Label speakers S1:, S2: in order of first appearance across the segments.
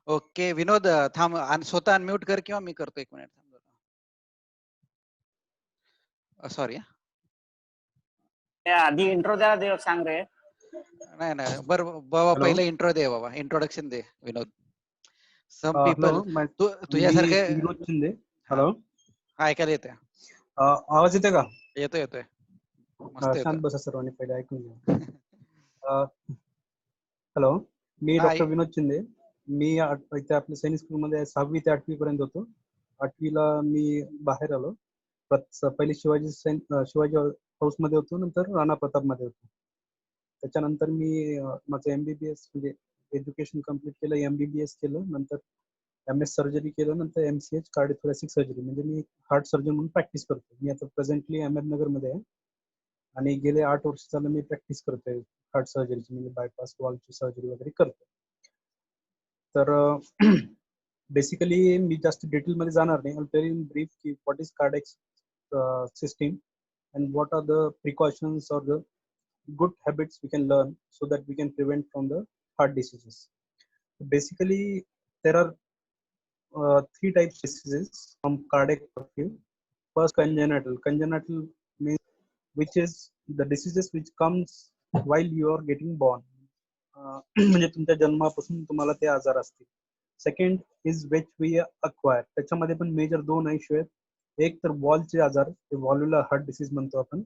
S1: Okay विनोद थांब स्वतः unmute कर किंवा मी करतो 1 मिनिट थांब. सॉरी
S2: आधी इंट्रो द्या देव सांग रे.
S1: नाही नाही बरं बाबा पहिलं इंट्रो दे बाबा इंट्रोडक्शन दे विनोद. सम पीपल तुझ्यासारखे
S3: विनोद शिंदे. हॅलो
S1: हा ऐकायला येतंय.
S3: आवाज येते का?
S1: येतोय येतोय मस्त
S3: शांत बसा सर्वांनी पहिले ऐकून घ्या. हॅलो मी डॉक्टर विनोद शिंदे. मी इथे आपल्या सैनिक स्कूल मध्ये 6वी ते 8वी पर्यंत होतो. 8वीला मी बाहेर आलो. पहिले शिवाजी हाऊस मध्ये होतो, नंतर राणा प्रताप मध्ये होतो. त्याच्यानंतर मी माझं MBBS म्हणजे एज्युकेशन कम्प्लीट केलं, MBBS केलं, नंतर MS सर्जरी केलं, नंतर MCH कार्डिओथोरॅसिक सर्जरी म्हणजे मी हार्ट सर्जन म्हणून प्रॅक्टिस करतो. मी आता प्रेझेंटली अहमदनगर मध्ये आहे आणि गेले 8 वर्ष झालं मी प्रॅक्टिस करतोय हार्ट सर्जरीची, म्हणजे बायपास वॉल्वची सर्जरी वगैरे करतो. तर बेसिकली मी जास्त डिटेल मध्ये जाणार नाही. आय टेल इन ब्रीफ की what is cardiac system and what are the precautions or the good habits we can learn so that we can prevent from the heart diseases. Basically there are 3 types of diseases from cardiac point of view. First, congenital means which is the diseases which comes while you are getting born. म्हणजे तुमच्या जन्मापासून तुम्हाला ते आजार असतील. Second is which we acquire. त्याच्यामध्ये पण major 2 issue आहेत. एक तर वॉलचे आजार, ते व्हॉल्व्युलर हार्ट डिसीज म्हणतो आपण,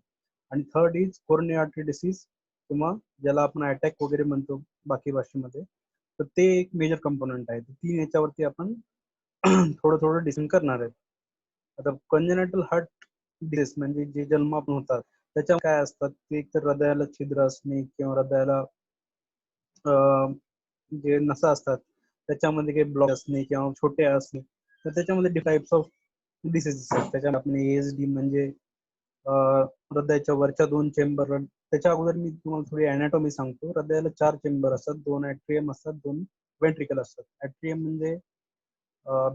S3: आणि third is coronary artery disease किंवा ज्याला आपण अटॅक वगैरे म्हणतो बाकी भाषेमध्ये. तर ते एक मेजर कंपोनंट आहे. 3 याच्यावरती आपण थोडं डिस्कशन करणार आहे. आता कंजेनिटल हार्ट डिसीज म्हणजे जे जन्मापासून होतात त्याच्या काय असतात, ते एक तर हृदयाला छिद्र असणे किंवा हृदयाला जे नसा असतात त्याच्यामध्ये काही ब्लॉक असणे किंवा छोटे असणे, तर त्याच्यामध्ये टाइप्स ऑफ डिसीजेस आहेत. त्याच्यात आपण ASD म्हणजे हृदयाच्या वरच्या 2 चेंबर. त्याच्या अगोदर मी तुम्हाला थोडी अॅनाटॉमी सांगतो. हृदयाला 4 चेंबर असतात, 2 ॲट्रियम असतात, 2 वेंट्रिकल असतात. ॲट्रियम म्हणजे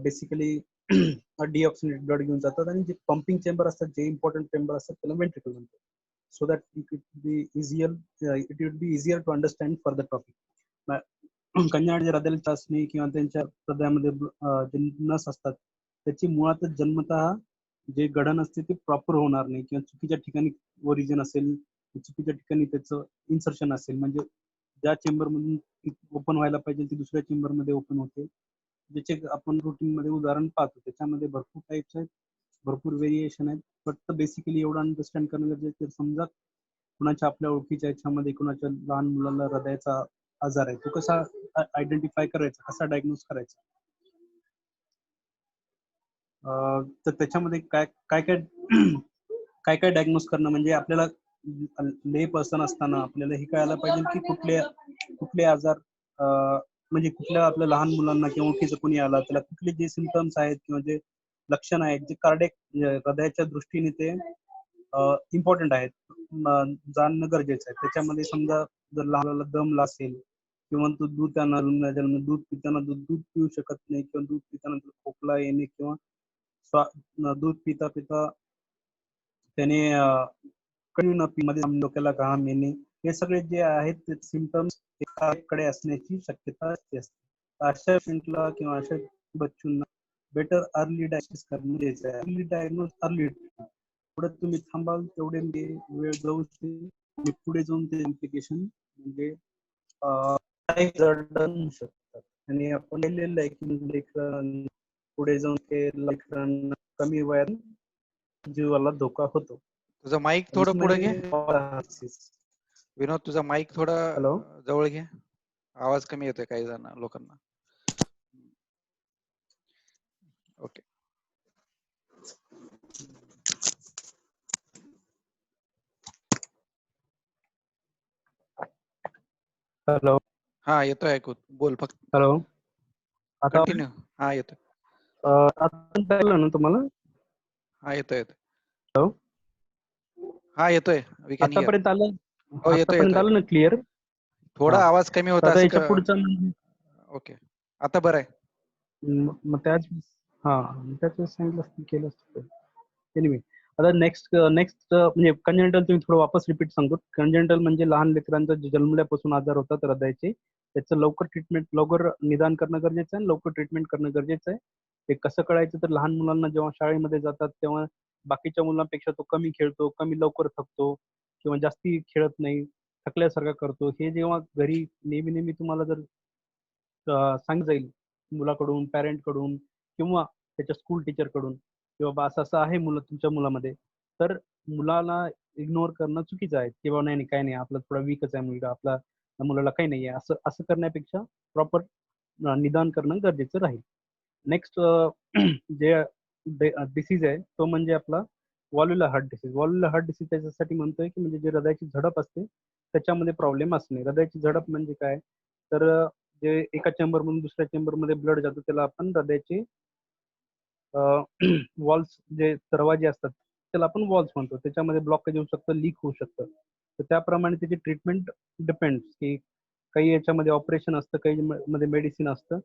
S3: बेसिकली डिऑक्सिनेटेड ब्लड घेऊन जातात, आणि जे पंपिंग चेंबर असतात, जे इम्पॉर्टंट चेंबर असतात, त्याला वेंट्रिकल म्हणतात. So that it would be easier to understand for the topic. कन्याच्या हृदयाला असणे किंवा त्यांच्या हृदयामध्ये जे नस असतात त्याची मुळातच जन्मतः जे गठन असते ते प्रॉपर होणार नाही, किंवा चुकीच्या ठिकाणी ओरिजिन असेल, चुकीच्या ठिकाणी त्याचं इन्सर्शन असेल, म्हणजे ज्या चेंबर मधून ओपन व्हायला पाहिजे ते दुसऱ्या चेंबर मध्ये ओपन होते, ज्याचे आपण रुटीन मध्ये उदाहरण पाहतो. त्याच्यामध्ये भरपूर टाइप्स आहेत, भरपूर व्हेरिएशन आहेत. फक्त बेसिकली एवढं अंडरस्टँड करणं गरजेचं आहे. समजा कुणाच्या आपल्या ओळखीच्या याच्यामध्ये कुणाच्या लहान मुलाला हृदयाचा आजार आहे, तो कसा आयडेंटिफाय करायचा, कसा डायग्नोज करायचा. तर त्याच्यामध्ये काय काय काय काय डायग्नोज करणं म्हणजे आपल्याला ले पर्सन असताना आपल्याला हे कळायला पाहिजे की कुठले आजार, म्हणजे कुठल्या आपल्या लहान मुलांना किंवा ओळखीचं कोणी आला त्याला कुठले जे सिम्पटम्स आहेत किंवा जे लक्षण आहेत जे कार्डियक हृदयाच्या दृष्टीने ते इम्पॉर्टंट आहेत, जाणणं गरजेचं आहे. त्याच्यामध्ये समजा जर लहानाला दम असेल किंवा तो दूध पिताना दूध पिऊ शकत नाही, किंवा दूध पिताना खोकला येणे, किंवा दूध पिता त्याने डोक्याला घाम येणे, हे सगळे जे आहेत ते सिम्पटम्स एकाकडे असण्याची शक्यता असते. अशा पेशंटला किंवा अशा बच्चूंना बेटर अर्ली डायग्नोस करणं गरजेचं आहे. Early diagnose early. पुढे तुम्ही थांबाल तेवढे वेळ जाऊ पुढे जाऊन ते इम्प्लिकेशन म्हणजे शकतात. आणि आपण लिहिलेलं आहे की पुढे जाऊन ते लेकरांना कमी वयात जीवाला धोका होतो.
S1: तुझा माईक थोडं पुढे घे विनोद, तुझा माईक थोडा जवळ घे, आवाज कमी येतोय काही जण लोकांना. Okay
S3: hello.
S1: हा येतोय ऐकू, बोल फक्त.
S3: हॅलो. आता
S1: कंटिन्यू. हा येतोय.
S3: आता ना तुम्हाला?
S1: हा येतोय.
S3: हॅलो.
S1: हा येतोय.
S3: आतापर्यंत आलं?
S1: हो येतोय.
S3: आलं ना क्लिअर?
S1: थोडा आवाज कमी होता.
S3: याच्या पुढचा
S1: ओके आता बरं आहे.
S3: मग त्याच सांगितलं केलं असतं. एनिवे आता नेक्स्ट म्हणजे कंजेनिटल तुम्ही थोडं वापस रिपीट सांगतो. कंजेनिटल म्हणजे लहान लेकरांचा जन्मल्यापासून आजार होतात हृदयाचे, त्याचं लवकर ट्रीटमेंट, लवकर निदान करणं गरजेचं आहे आणि लवकर ट्रीटमेंट करणं गरजेचं आहे. ते कसं कळायचं तर लहान मुलांना जेव्हा शाळेमध्ये जातात तेव्हा बाकीच्या मुलांपेक्षा तो कमी खेळतो, कमी लवकर थकतो किंवा जास्ती खेळत नाही, थकल्यासारखा करतो. हे जेव्हा घरी नेहमी नेहमी तुम्हाला जर सांगितलं जाईल मुलाकडून, पॅरेंट कडून किंवा त्याच्या स्कूल टीचर कडून की बाबा असं असं आहे मुलं तुमच्या मुलामध्ये, तर मुलाला इग्नोर करणं चुकीचं आहे की बाबा नाही नाही काही नाही, आपला थोडा वीकच आहे मुलगा, आपला मुलाला काही नाही आहे, असं असं करण्यापेक्षा प्रॉपर निदान करणं गरजेचं राहील. नेक्स्ट जे डिसीज आहे तो म्हणजे आपला वॉल्युलर हार्ट डिसीज. वॉल्युलर हार्ट डिसीज त्याच्यासाठी म्हणतोय की म्हणजे जे हृदयाची झडप असते त्याच्यामध्ये प्रॉब्लेम असणे. हृदयाची झडप म्हणजे काय तर जे एका चेंबर मधून दुसऱ्या चेंबर मध्ये ब्लड जातो त्याला आपण हृदयाचे वॉल्स जे दरवाजे असतात त्याला आपण वॉल्स म्हणतो. त्याच्यामध्ये ब्लॉकेज येऊ शकतं, लीक होऊ शकतं. तर त्याप्रमाणे त्याची ट्रीटमेंट डिपेंड्स की काही याच्यामध्ये ऑपरेशन असतं, काही मध्ये मेडिसिन असतं.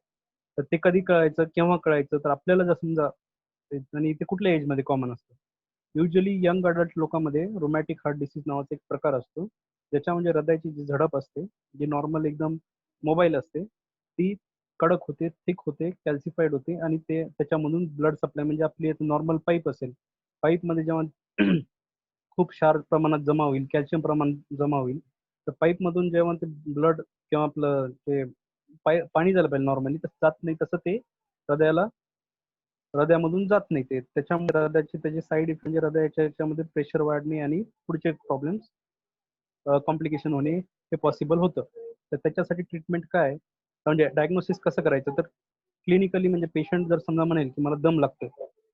S3: तर ते कधी कळायचं, केव्हा कळायचं तर आपल्याला जर समजा आणि ते कुठल्या एज मध्ये कॉमन असतं. युजली यंग अडल्ट लोकांमध्ये रोमॅटिक हार्ट डिसीज नावाचा एक प्रकार असतो ज्याच्यामध्ये हृदयाची जी झडप असते जी नॉर्मल एकदम मोबाईल असते ती कडक होते, थिक होते, कॅल्सिफाईड होते आणि ते त्याच्यामधून ब्लड सप्लाय म्हणजे आपली नॉर्मल पाईप असेल, पाईपमध्ये जेव्हा खूप शार्प प्रमाणात जमा होईल, कॅल्शियम प्रमाण जमा होईल, तर पाईपमधून जेव्हा ते ब्लड किंवा आपलं ते पाणी झालं पाहिजे नॉर्मली तसं जात नाही, तसं ते हृदयामधून जात नाही. ते त्याच्यामुळे हृदयाचे त्याचे साईड इफेक्ट म्हणजे हृदयाच्या याच्यामध्ये प्रेशर वाढणे आणि पुढचे प्रॉब्लेम्स कॉम्प्लिकेशन होणे हे पॉसिबल होतं. तर त्याच्यासाठी ट्रीटमेंट काय म्हणजे डायग्नोसिस कसं करायचं तर क्लिनिकली म्हणजे पेशंट जर समजा म्हणेल की मला दम लागतोय,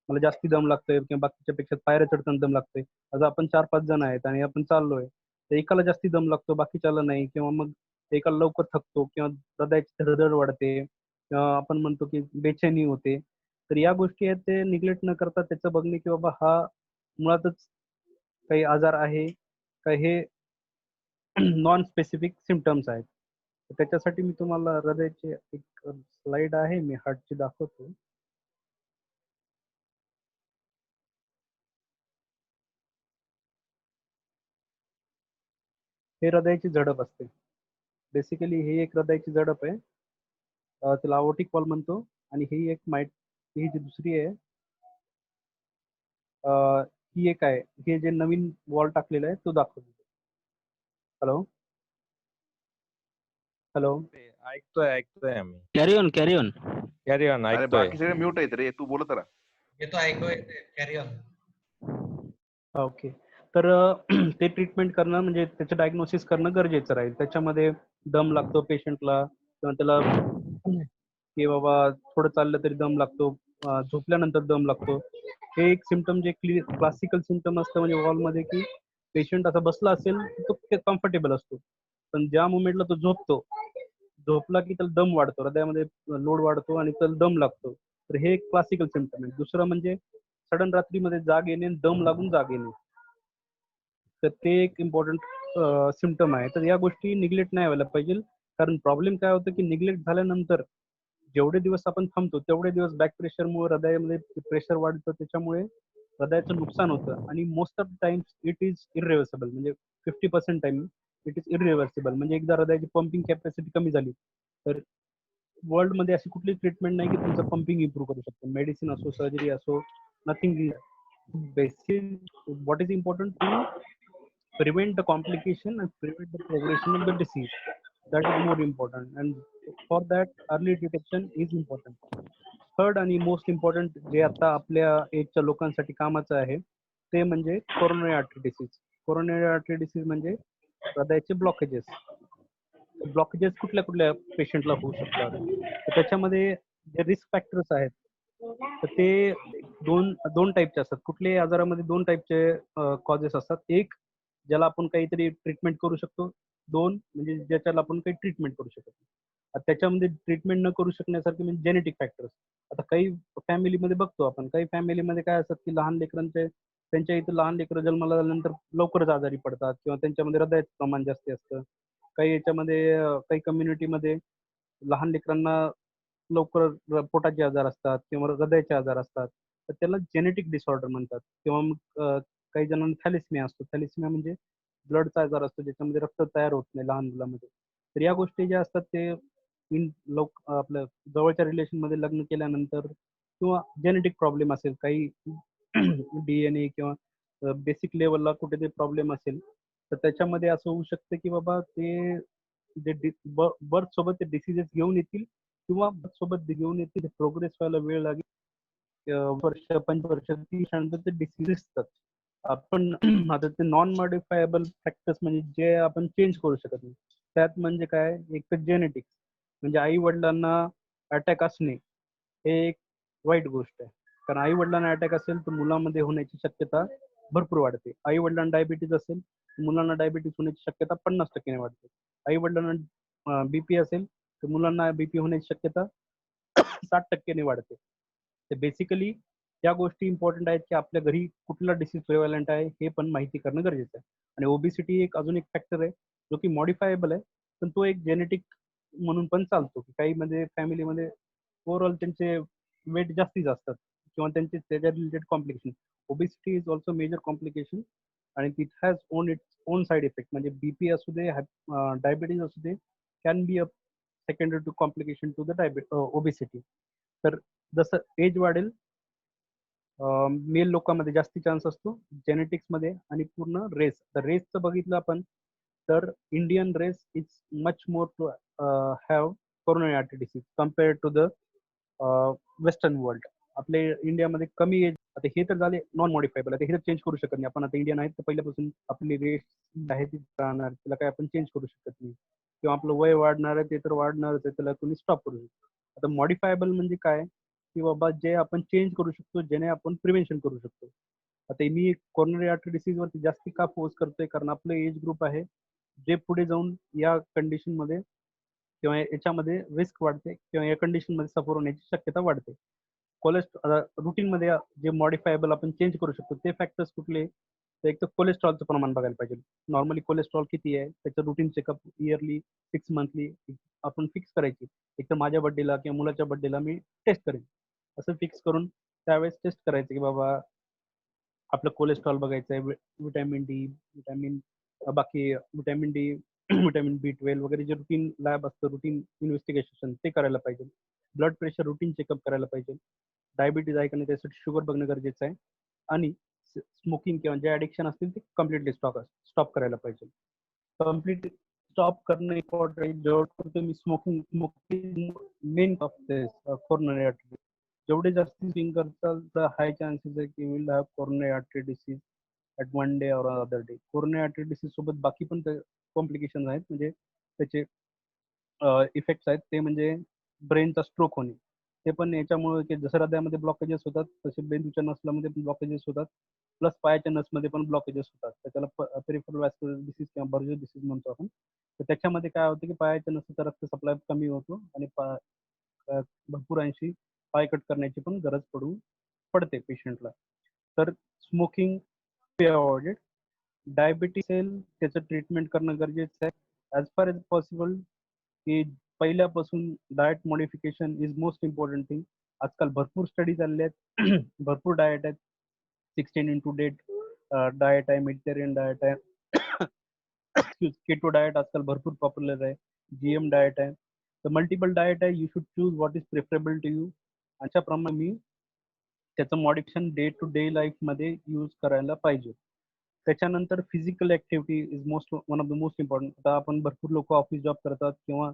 S3: मला जास्ती दम लागतोय किंवा बाकीच्या पेक्षा पायऱ्या चढताना दम लागतोय, आता आपण 4-5 जण आहेत आणि आपण चाललोय तर एकाला जास्ती दम लागतो बाकीच्याला नाही, किंवा मग एकाला लवकर थकतो किंवा हृदयाची धडधड वाढते किंवा आपण म्हणतो की बेचैनी होते. तर या गोष्टी आहेत ते निग्लेक्ट न करता त्याचं बघणे की बाबा हा मुळातच काही आजार आहे का हे नॉन स्पेसिफिक सिम्पटम्स आहेत. तर त्याच्यासाठी मी तुम्हाला हृदयाचे एक स्लाइड आहे मी हार्टची दाखवतो. हे हृदयाची झडप असते. बेसिकली ही एक हृदयाची झडप आहे. त्याला अओर्टिक वॉल म्हणतो आणि ही एक ही जी दुसरी आहे ही एक आहे. हे जे नवीन वॉल टाकलेला आहे तो दाखवतो. हॅलो हॅलो
S4: ऐकतोय ऐकतोय आम्ही.
S3: Carry on carry on.
S4: Carry on
S5: अरे
S4: ऐकतोय.
S5: बाकी सगळे म्यूट आहेत रे, तू बोलत राहा.
S1: येतो ऐकू कॅरी ऑन.
S3: ओके. तर ते ट्रीटमेंट करणं म्हणजे त्याचं डायग्नोसिस करणं गरजेचं राहील. त्याच्यामध्ये दम लागतो पेशंटला किंवा त्याला की बाबा थोडं चाललं तरी दम लागतो, झोपल्यानंतर दम लागतो. हे एक सिम्पटम जे क्लासिकल सिम्पटम असतं म्हणजे वॉलमध्ये की पेशंट असा बसला असेल तो कम्फर्टेबल असतो, पण ज्या मुवमेंटला तो झोपला की त्याला दम वाढतो, हृदयामध्ये लोड वाढतो आणि त्याला दम लागतो. तर हे एक क्लासिकल सिम्पटम आहे. दुसरं म्हणजे सडन रात्रीमध्ये जाग येणे, दम लागून जाग येणे, तर ते एक इम्पॉर्टंट सिम्पटम आहे. तर या गोष्टी निग्लेक्ट नाही व्हायला पाहिजे, कारण प्रॉब्लेम काय होतं की निग्लेक्ट झाल्यानंतर जेवढे दिवस आपण थांबतो तेवढे दिवस बॅक प्रेशरमुळे हृदयामध्ये प्रेशर वाढतं, त्याच्यामुळे हृदयाचं नुकसान होतं आणि most of times it is irreversible. म्हणजे 50% टाइम इट इज इरिव्हर्सिबल. म्हणजे एकदा हृदयाची पंपिंग कॅपॅसिटी कमी झाली तर वर्ल्डमध्ये अशी कुठली ट्रीटमेंट नाही की तुमचं पंपिंग इम्प्रूव्ह करू शकतो. मेडिसिन असो, सर्जरी असो, nothing. Basic what is important to prevent the complication and prevent the progression of the disease. That is more important, and for that early detection is important. Third आणि most important जे आता आपल्या एजच्या लोकांसाठी कामाचं आहे ते म्हणजे coronary artery disease. Coronary artery disease म्हणजे हृदयाचे ब्लॉकेजेस. ब्लॉकेजेस कुठल्या कुठल्या पेशंटला होऊ शकतात तर त्याच्यामध्ये जे रिस्क फॅक्टर्स आहेत तर ते दोन टाईपचे असतात. कुठल्याही आजारामध्ये दोन टाईपचे कॉजेस असतात. एक ज्याला आपण काहीतरी ट्रीटमेंट करू शकतो, दोन म्हणजे ज्याच्याला आपण काही ट्रीटमेंट करू शकतो. त्याच्यामध्ये ट्रीटमेंट न करू शकण्यासारखे म्हणजे जेनेटिक फॅक्टर्स. आता काही फॅमिलीमध्ये बघतो आपण, काही फॅमिलीमध्ये काय असतात की लहान लेकरांचे त्यांच्या इथं लहान लेकरं जन्माला आल्यानंतर लवकरच आजारी पडतात किंवा त्यांच्यामध्ये हृदयाचं प्रमाण जास्ती असतं. काही याच्यामध्ये काही कम्युनिटीमध्ये लहान लेकरांना लवकर पोटाचे आजार असतात किंवा हृदयाचे आजार असतात. तर त्याला जेनेटिक डिसऑर्डर म्हणतात. किंवा मग काही जणांना थॅलेसिमिया असतो. थॅलेसिमिया म्हणजे ब्लडचा आजार असतो ज्याच्यामध्ये रक्त तयार होत नाही लहान मुलामध्ये. तर या गोष्टी ज्या असतात ते आपलं जवळच्या रिलेशन मध्ये लग्न केल्यानंतर किंवा जेनेटिक प्रॉब्लेम असेल काही DNA किंवा बेसिक लेवलला कुठेतरी प्रॉब्लेम असेल तर त्याच्यामध्ये असं होऊ शकतं की बाबा ते जे बर्थ सोबत ते डिसिजेस घेऊन येतील किंवा birth सोबत घेऊन येतील प्रोग्रेस व्हायला वेळ लागेल वर्ष 5 वर्ष 30 नंतर ते डिसिजेस असतात. आपण आता ते नॉन मॉडिफायबल फॅक्टर्स म्हणजे जे आपण चेंज करू शकत नाही त्यात म्हणजे काय एक तर जेनेटिक्स म्हणजे आई वडिलांना अटॅक असणे हे एक वाईट गोष्ट आहे. कारण आई वडिलांना अटॅक असेल तर मुलामध्ये होण्याची शक्यता भरपूर वाढते. आई वडिलांना डायबिटीज असेल तर मुलांना डायबिटीज होण्याची शक्यता 50% वाढते. आई वडिलांना बीपी असेल तर मुलांना बीपी होण्याची शक्यता 60% वाढते. तर बेसिकली त्या गोष्टी इम्पॉर्टंट आहेत की आपल्या घरी कुठला डिसीज प्रेव्हलंट आहे हे पण माहिती करणं गरजेचं आहे. आणि ओबिसिटी एक अजून एक फॅक्टर आहे जो की मॉडिफायबल आहे पण तो एक जेनेटिक म्हणून पण चालतो की काही मध्ये फॅमिलीमध्ये ओव्हरऑल त्यांचे वेट जास्तीच असतात किंवा त्यांचे त्याच्या related complication. Obesity is also major complication आणि it has its own side effect म्हणजे बीपी असू दे डायबिटीज असू दे can be a secondary to complication to the obesity. तर जसं एज वाढेल मेल लोकांमध्ये जास्ती चान्स असतो जेनेटिक्स मध्ये आणि पूर्ण रेस. तर रेसचं बघितलं आपण तर Indian race is much more to have coronary artery disease compare to the western world. आपले इंडियामध्ये कमी एज आता हे तर झाले नॉन मॉडिफायबल आता हे तर चेंज करू शकत नाही आपण. आता इंडियन आहेत तर पहिल्यापासून आपली रेस आहे ती राहणार त्याला काय आपण चेंज करू शकत नाही किंवा आपलं वय वाढणार आहे ते तर वाढणारच आहे त्याला तुम्ही स्टॉप करू शकतो. आता मॉडिफायबल म्हणजे काय की बाबा जे आपण चेंज करू शकतो ज्याने आपण प्रिव्हेन्शन करू शकतो. आता मी कोरोनरी आर्टरी डिसीज वरती जास्ती का फोकस करतोय कारण आपलं एज ग्रुप आहे जे पुढे जाऊन या कंडिशन मध्ये किंवा याच्यामध्ये रिस्क वाढते किंवा या कंडिशन मध्ये सफर होण्याची शक्यता वाढते. रुटीन मध्ये जे मॉडिफायबल आपण चेंज करू शकतो ते फॅक्टर्स कुठले तर एक तर कोलेस्ट्रॉलचं प्रमाण बघायला पाहिजे. नॉर्मली कोलेस्ट्रॉल किती आहे त्याचं रुटीन चेकअप इयरली 6 मंथली आपण फिक्स करायची. एक तर माझ्या बर्थडेला किंवा मुलाच्या बर्थडेला मी टेस्ट करेन असं फिक्स करून त्यावेळेस टेस्ट करायचं की बाबा आपलं कोलेस्ट्रॉल बघायचं आहे विटॅमिन डी बाकी विटॅमिन डी विटॅमिन B12 वगैरे जे रुटीन लॅब असतं रुटीन इन्व्हेस्टिगेशन ते करायला पाहिजे. ब्लड प्रेशर रुटीन चेकअप करायला पाहिजे. डायबिटीज आहे का नाही त्यासाठी शुगर बघणं गरजेचं आहे आणि स्मोकिंग किंवा जे ऍडिक्शन असतील ते कम्प्लिटली स्टॉप करायला पाहिजे. कम्प्लीट स्टॉप करणं इम्पॉर्टंट आहे. जेवढं तुम्ही स्मोकिंग मेन कोरोनरी आर्टरी जेवढे जास्त स्विंग करताल तर हाय चान्सेस आहे की will have coronary artery disease at one day or other day. Coronary artery disease सोबत बाकी पण कॉम्प्लिकेशन आहेत म्हणजे त्याचे इफेक्ट्स आहेत ते म्हणजे ब्रेनचा स्ट्रोक होणे ते पण याच्यामुळे की जसं हृदयामध्ये ब्लॉकेजेस होतात तसे मेंदूच्या नसल्यामध्ये पण ब्लॉकेजेस होतात प्लस पायाच्या नसमध्ये पण ब्लॉकेजेस होतात. तर त्याला पेरिफेरल व्हॅस्क्युलर डिसीज किंवा बर्जर डिसीज म्हणतो आपण. तर त्याच्यामध्ये काय होतं की पायाच्या नसाचा रक्त सप्लाय कमी होतो आणि भरपूर अंशी पाय कट करण्याची पण गरज पडते पेशंटला. तर स्मोकिंग अवॉइडेड. डायबिटीस असेल त्याचं ट्रीटमेंट करणं गरजेचं आहे. ॲज फार एज पॉसिबल की पहिल्यापासून diet modification is most important thing. आजकाल भरपूर स्टडी चालले आहेत भरपूर डाएट आहेत 16x8 डाएट आहे मेडिटेरियन डाएट आहे केटो डाएट आजकाल भरपूर पॉप्युलर आहे GM डाएट आहे. तर मल्टिपल डाएट आहे. You should choose what is preferable to you. अशाप्रमाणे मी त्याचं मॉडिफिकेशन डे टू डे लाईफमध्ये यूज करायला पाहिजे. त्याच्यानंतर physical activity is one of the most important. आता आपण भरपूर लोक ऑफिस जॉब करतात किंवा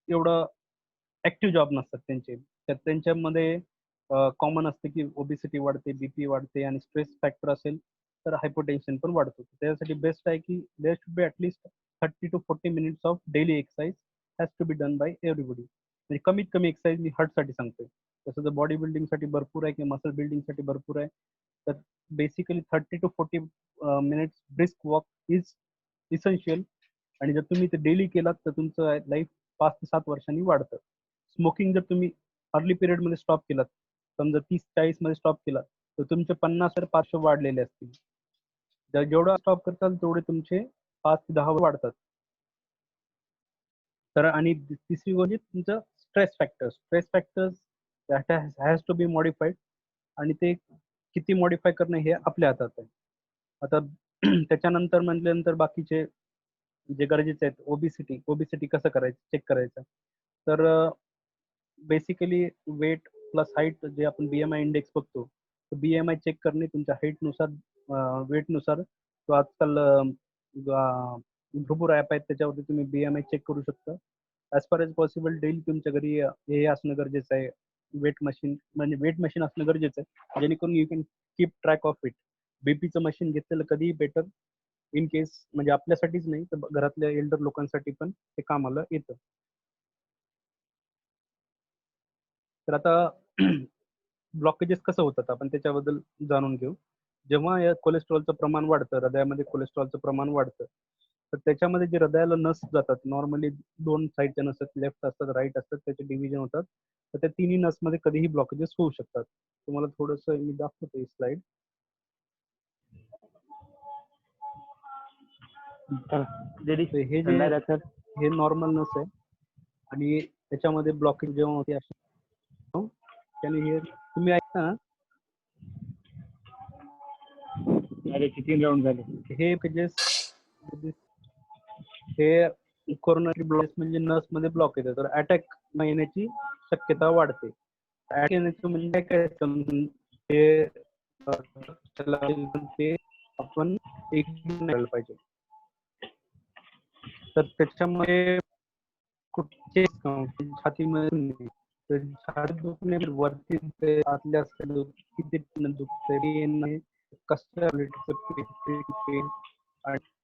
S3: एवढं ऍक्टिव्ह जॉब नसतात त्यांचे तर त्यांच्यामध्ये कॉमन असते की ओबिसिटी वाढते बीपी वाढते आणि स्ट्रेस फॅक्टर असेल तर हायपोटेन्शन पण वाढतो. त्यासाठी बेस्ट आहे की there should be at least 30 to 40 minutes of daily exercise has to be done by everybody. म्हणजे कमीत कमी एक्सरसाइज मी हार्टसाठी सांगतोय. तसं तर बॉडी बिल्डिंगसाठी भरपूर आहे किंवा मसल बिल्डिंगसाठी भरपूर आहे. तर basically 30 to 40 minutes brisk walk is essential आणि जर तुम्ही ते डेली केलात तर तुमचं लाईफ 5 ते 7 वर्षांनी वाढतं. स्मोकिंग जर तुम्ही अर्ली पिरियडमध्ये स्टॉप केलात समजा 30-40 मध्ये स्टॉप केला तर तुमचे 50 पार्श्व वाढलेले असतील. जेवढा स्टॉप करताल तेवढे तुमचे 5 ते 10 वाढतात. तर आणि तिसरी गोष्ट तुमचं stress factors has to be modified. आणि ते किती मॉडिफाय करणं हे आपल्या हातात आहे. आता त्याच्यानंतर म्हटल्यानंतर बाकीचे जे गरजेचे आहेत, ओबीसीटी कसं करायचं, चेक करायचं. तर बेसिकली वेट प्लस हाईट जे आपण बीएमआय इंडेक्स बघतो, तर बीएमआय चेक करणे तुमच्या हाईटनुसार, वेटनुसार. तो आजकाल भरपूर ॲप आहेत, त्याच्यावरती तुम्ही बीएमआय चेक करू शकता. As far as possible daily तुमच्या घरी हे असणं गरजेचं आहे, वेट मशीन, म्हणजे वेट मशीन असणं गरजेचं आहे, जेणेकरून you can keep track of it. बीपीचं मशीन घेतलेलं कधीही बेटर, इन केस म्हणजे आपल्यासाठीच नाही तर घरातल्या एल्डर लोकांसाठी पण ते कामाला येतं. तर आता ब्लॉकेजेस कसं होतात आपण त्याच्याबद्दल जाणून घेऊ. जेव्हा या कोलेस्ट्रॉलचं प्रमाण वाढतं, हृदयामध्ये कोलेस्ट्रॉलचं प्रमाण वाढतं, तर त्याच्यामध्ये जे हृदयाला नस जातात, नॉर्मली 2 साईडच्या नस, लेफ्ट असतात, राईट असतात, त्याचे डिव्हिजन होतात. तर त्या तिन्ही नसमध्ये कधीही ब्लॉकेजेस होऊ शकतात. तुम्हाला थोडंसं मी दाखवतो ही स्लाइड. हे नॉर्मल नस आहे आणि त्याच्यामध्ये ब्लॉकेज जेव्हा होते त्याने हे तुम्ही ऐकता ना,
S2: किती राऊंड झाले.
S3: हे पेजेस, हे कोरोनरी ब्लॉकेज म्हणजे नस मध्ये ब्लॉक येते, तर अटॅक येण्याची शक्यता वाढते. अटॅक येण्याचं म्हणजे काय, ते आपण एक पाहिजे. तर त्याच्यामुळे कुठचे छातीमध्ये छाती दुखणे, वरती आतल्या किती दुखते, कसं अटॅक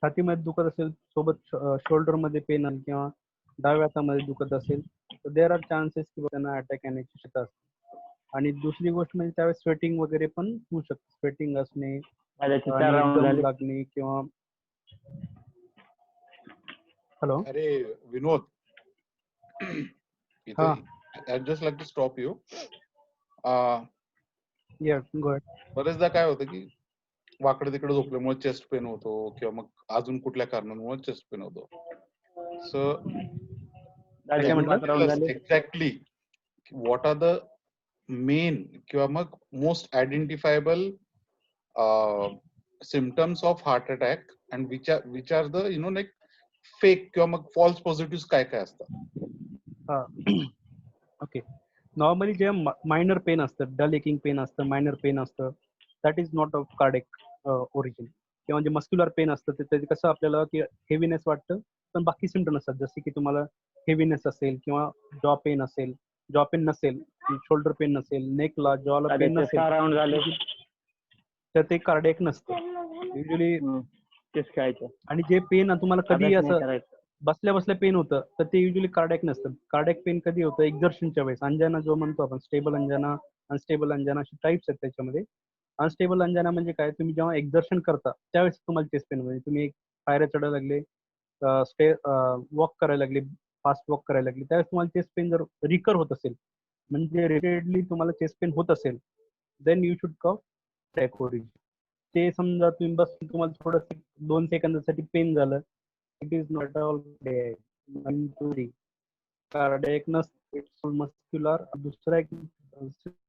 S3: छातीमध्ये दुखत असेल, सोबत शोल्डर मध्ये पेन आली किंवा डाव्या हातामध्ये दुखत असेल, तर देर आर चान्सेस की त्यांना अटॅक येण्याची शक्यता असते. आणि दुसरी गोष्ट म्हणजे त्यावेळेस स्वेटिंग वगैरे पण होऊ शकते, स्वेटिंग असणे, दम लागणे किंवा. हॅलो.
S5: अरे विनोद,
S3: हा.
S5: I'd just like to stop you.
S3: Go ahead.
S5: बरेचदा काय होतं की वाकडे तिकडे झोपल्यामुळे चेस्ट पेन होतो किंवा मग अजून कुठल्या कारणांमुळे चेस्ट पेन होतो. So exactly what are the main किंवा मग most identifiable symptoms of heart attack and which are the like fake किंवा मग फॉल्स पॉझिटिव्ह काय काय असतात?
S3: ओके. नॉर्मली जे मायनर पेन असतं, डल एकिंग पेन असतं, मायनर पेन असतं, that is not of cardiac origin. किंवा जे मस्क्युलर पेन असतं ते कसं आपल्याला की हेवीनेस वाटतं, पण बाकी सिम्पटम असतात, जसे की तुम्हाला हेवीनेस असेल किंवा जॉ पेन असेल, जॉ पेन नसेल, शोल्डर पेन नसेल, नेकला जॉला पेन नसेल, तर ते कार्डिक नसतं युजली. आणि जे पेन तुम्हाला कधी असं बसल्या बसल्या पेन होतं, तर ते युजली कार्डिक नसतं. कार्डिक पेन कधी होतं, एक्झर्शनच्या वेळेस. अंजाना जो म्हणतो आपण, स्टेबल अंजाना, अनस्टेबल अंजाना अशी टाइप्स आहेत त्याच्यामध्ये. अनस्टेबल अंजाना म्हणजे काय, तुम्ही जेव्हा एक्झर्शन करता त्यावेळेस तुम्हाला चेस्ट पेन म्हणजे तुम्ही पायऱ्या चढायला लागले, वॉक करायला लागले, फास्ट वॉक करायला लागले, त्यावेळेस तुम्हाला चेस्ट पेन जर रिकर होत असेल, म्हणजे रिपीटेडली तुम्हाला चेस्ट पेन होत असेल, then you should cough attack origin. ते समजा तुम्ही बस तुम्हाला थोडस 2 सेकंदासाठी पेन झालं, it is not all cardiac नसतं, इट्स मस्क्युलर. दुसरा एक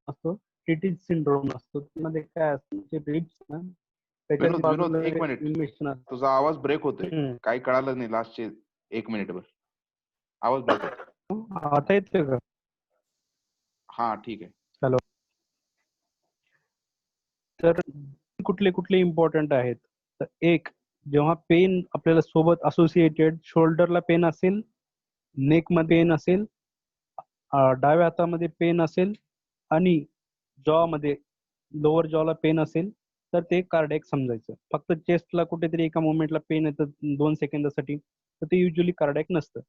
S3: असतो टिटीज सिंड्रोम असतो, त्यामध्ये काय असतं, रिब्स ना
S6: विनोद, एक मिनिट, तुझा आवाज ब्रेक होतोय, काही कळालं नाही लास्टचे 1 मिनिटभर आवाज ब्रेक होतो.
S3: आता येतोय का?
S6: हा ठीक आहे.
S3: हॅलो. तर कुठले कुठले इम्पॉर्टंट आहेत, तर एक, जेव्हा पेन आपल्याला सोबत असोसिएटेड शोल्डरला पेन असेल, नेक मध्ये पेन असेल, डाव्या हातामध्ये पेन असेल आणि जॉ मध्ये, लोअर जॉला पेन असेल, तर ते कार्डिक समजायचं. फक्त चेस्टला कुठेतरी एका मोमेंटला पेन येतं 2 सेकंदासाठी, तर ते युजली कार्डिक नसतं.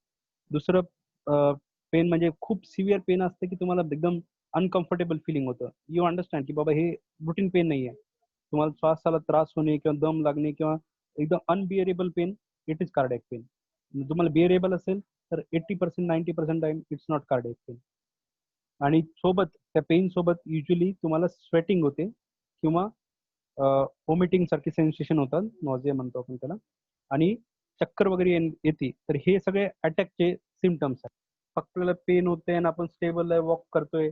S3: दुसरं पेन म्हणजे खूप सिव्हिअर पेन असतं की तुम्हाला एकदम अनकम्फर्टेबल फिलिंग होतं. यू अंडरस्टँड की बाबा हे रुटीन पेन नाही आहे, तुम्हाला श्वासाला त्रास होणे किंवा दम लागणे किंवा एकदम unbearable pain, it is cardiac pain. तुम्हाला बिअरेबल असेल तर 80% 90% time it's not cardiac pain. आणि सोबत त्या पेन सोबत युजली तुम्हाला स्वेटिंग होते किंवा वॉमिटिंग सारखी सेन्सेशन होतात, नॉझिया म्हणतो आपण त्याला, आणि चक्कर वगैरे येते. तर हे सगळे अटॅकचे सिम्पटम्स आहेत. आपल्याला पेन होते आणि आपण स्टेबल आहे, वॉक करतोय,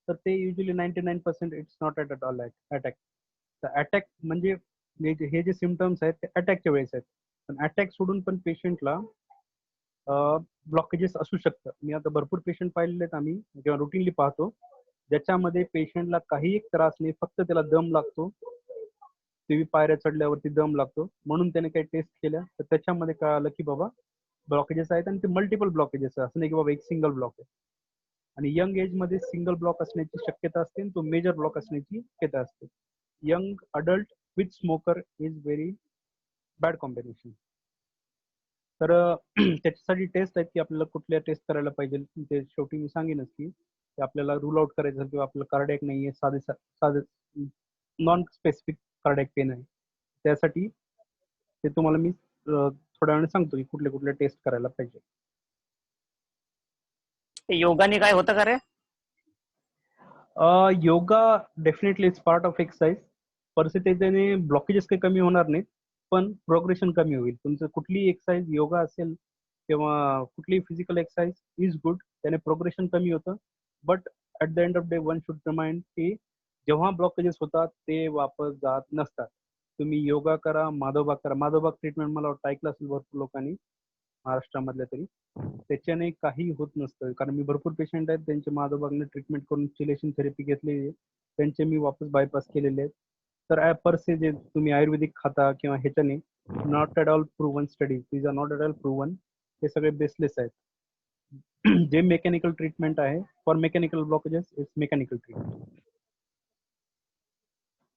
S3: तर ते usually 99% it's not at all attack. तर अटॅक म्हणजे हे जे सिमटम्स आहेत ते अटॅकच्या वेळेस आहेत. पण अटॅक सोडून पण पेशंटला ब्लॉकेजेस असू शकतात. मी आता भरपूर पेशंट पाहिलेले आहेत आम्ही जेव्हा रुटीनली पाहतो, ज्याच्यामध्ये पेशंटला काही एक त्रास नाही, फक्त त्याला दम लागतो, तेवी पायऱ्या चढल्यावरती दम लागतो, म्हणून त्याने काही टेस्ट केल्या तर त्याच्यामध्ये कळालं की बाबा ब्लॉकेजेस आहेत आणि ते मल्टिपल ब्लॉकेजेस आहे, असं नाही की बाबा एक सिंगल ब्लॉक आहे. आणि यंग एज मध्ये सिंगल ब्लॉक असण्याची शक्यता असते आणि तो मेजर ब्लॉक असण्याची शक्यता असते. Young adult with smoker is very bad combination. तर त्याच्यासाठी टेस्ट आहेत की आपल्याला कुठल्या टेस्ट करायला पाहिजे, ते शेवटी मी सांगेनच की आपल्याला रूल आउट करायचं किंवा आपलं कार्डियक नाहीये, साधे नॉन स्पेसिफिक कार्डियक पेन आहे, त्यासाठी ते तुम्हाला मी थोड्या वेळाने सांगतो की कुठले कुठले टेस्ट करायला पाहिजे.
S2: योगाने काय होतं का रे?
S3: Yoga definitely it's part of exercise. परिस्थितीने ब्लॉकेजेस काही कमी होणार नाहीत, पण प्रोग्रेशन कमी होईल. तुमचं कुठलीही एक्सरसाइज, योगा असेल किंवा कुठलीही फिजिकल एक्सरसाइज इज गुड, त्याने प्रोग्रेशन कमी होतं. But at the end of day one should remind की जेव्हा ब्लॉकेजेस होतात ते वापस जात नसतात. तुम्ही योगा करा, माधवबाग करा. माधवबाग ट्रीटमेंट मला वाटतं ऐकलं असेल भरपूर लोकांनी महाराष्ट्रामधल्या तरी. त्याच्याने काही होत नसतं, कारण मी भरपूर पेशंट आहेत त्यांचे माधवबागने ट्रीटमेंट करून चिलेशन थेरपी घेतलेली आहे, त्यांचे मी वापस बायपास केलेले आहेत. तर पर से जे तुम्ही आयुर्वेदिक खाता किंवा ह्याच्याने not at all proven studies, these are not at all proven, हे सगळे बेसलेस आहेत. जे मेकॅनिकल ट्रीटमेंट आहे for mechanical blockages it's mechanical treatment.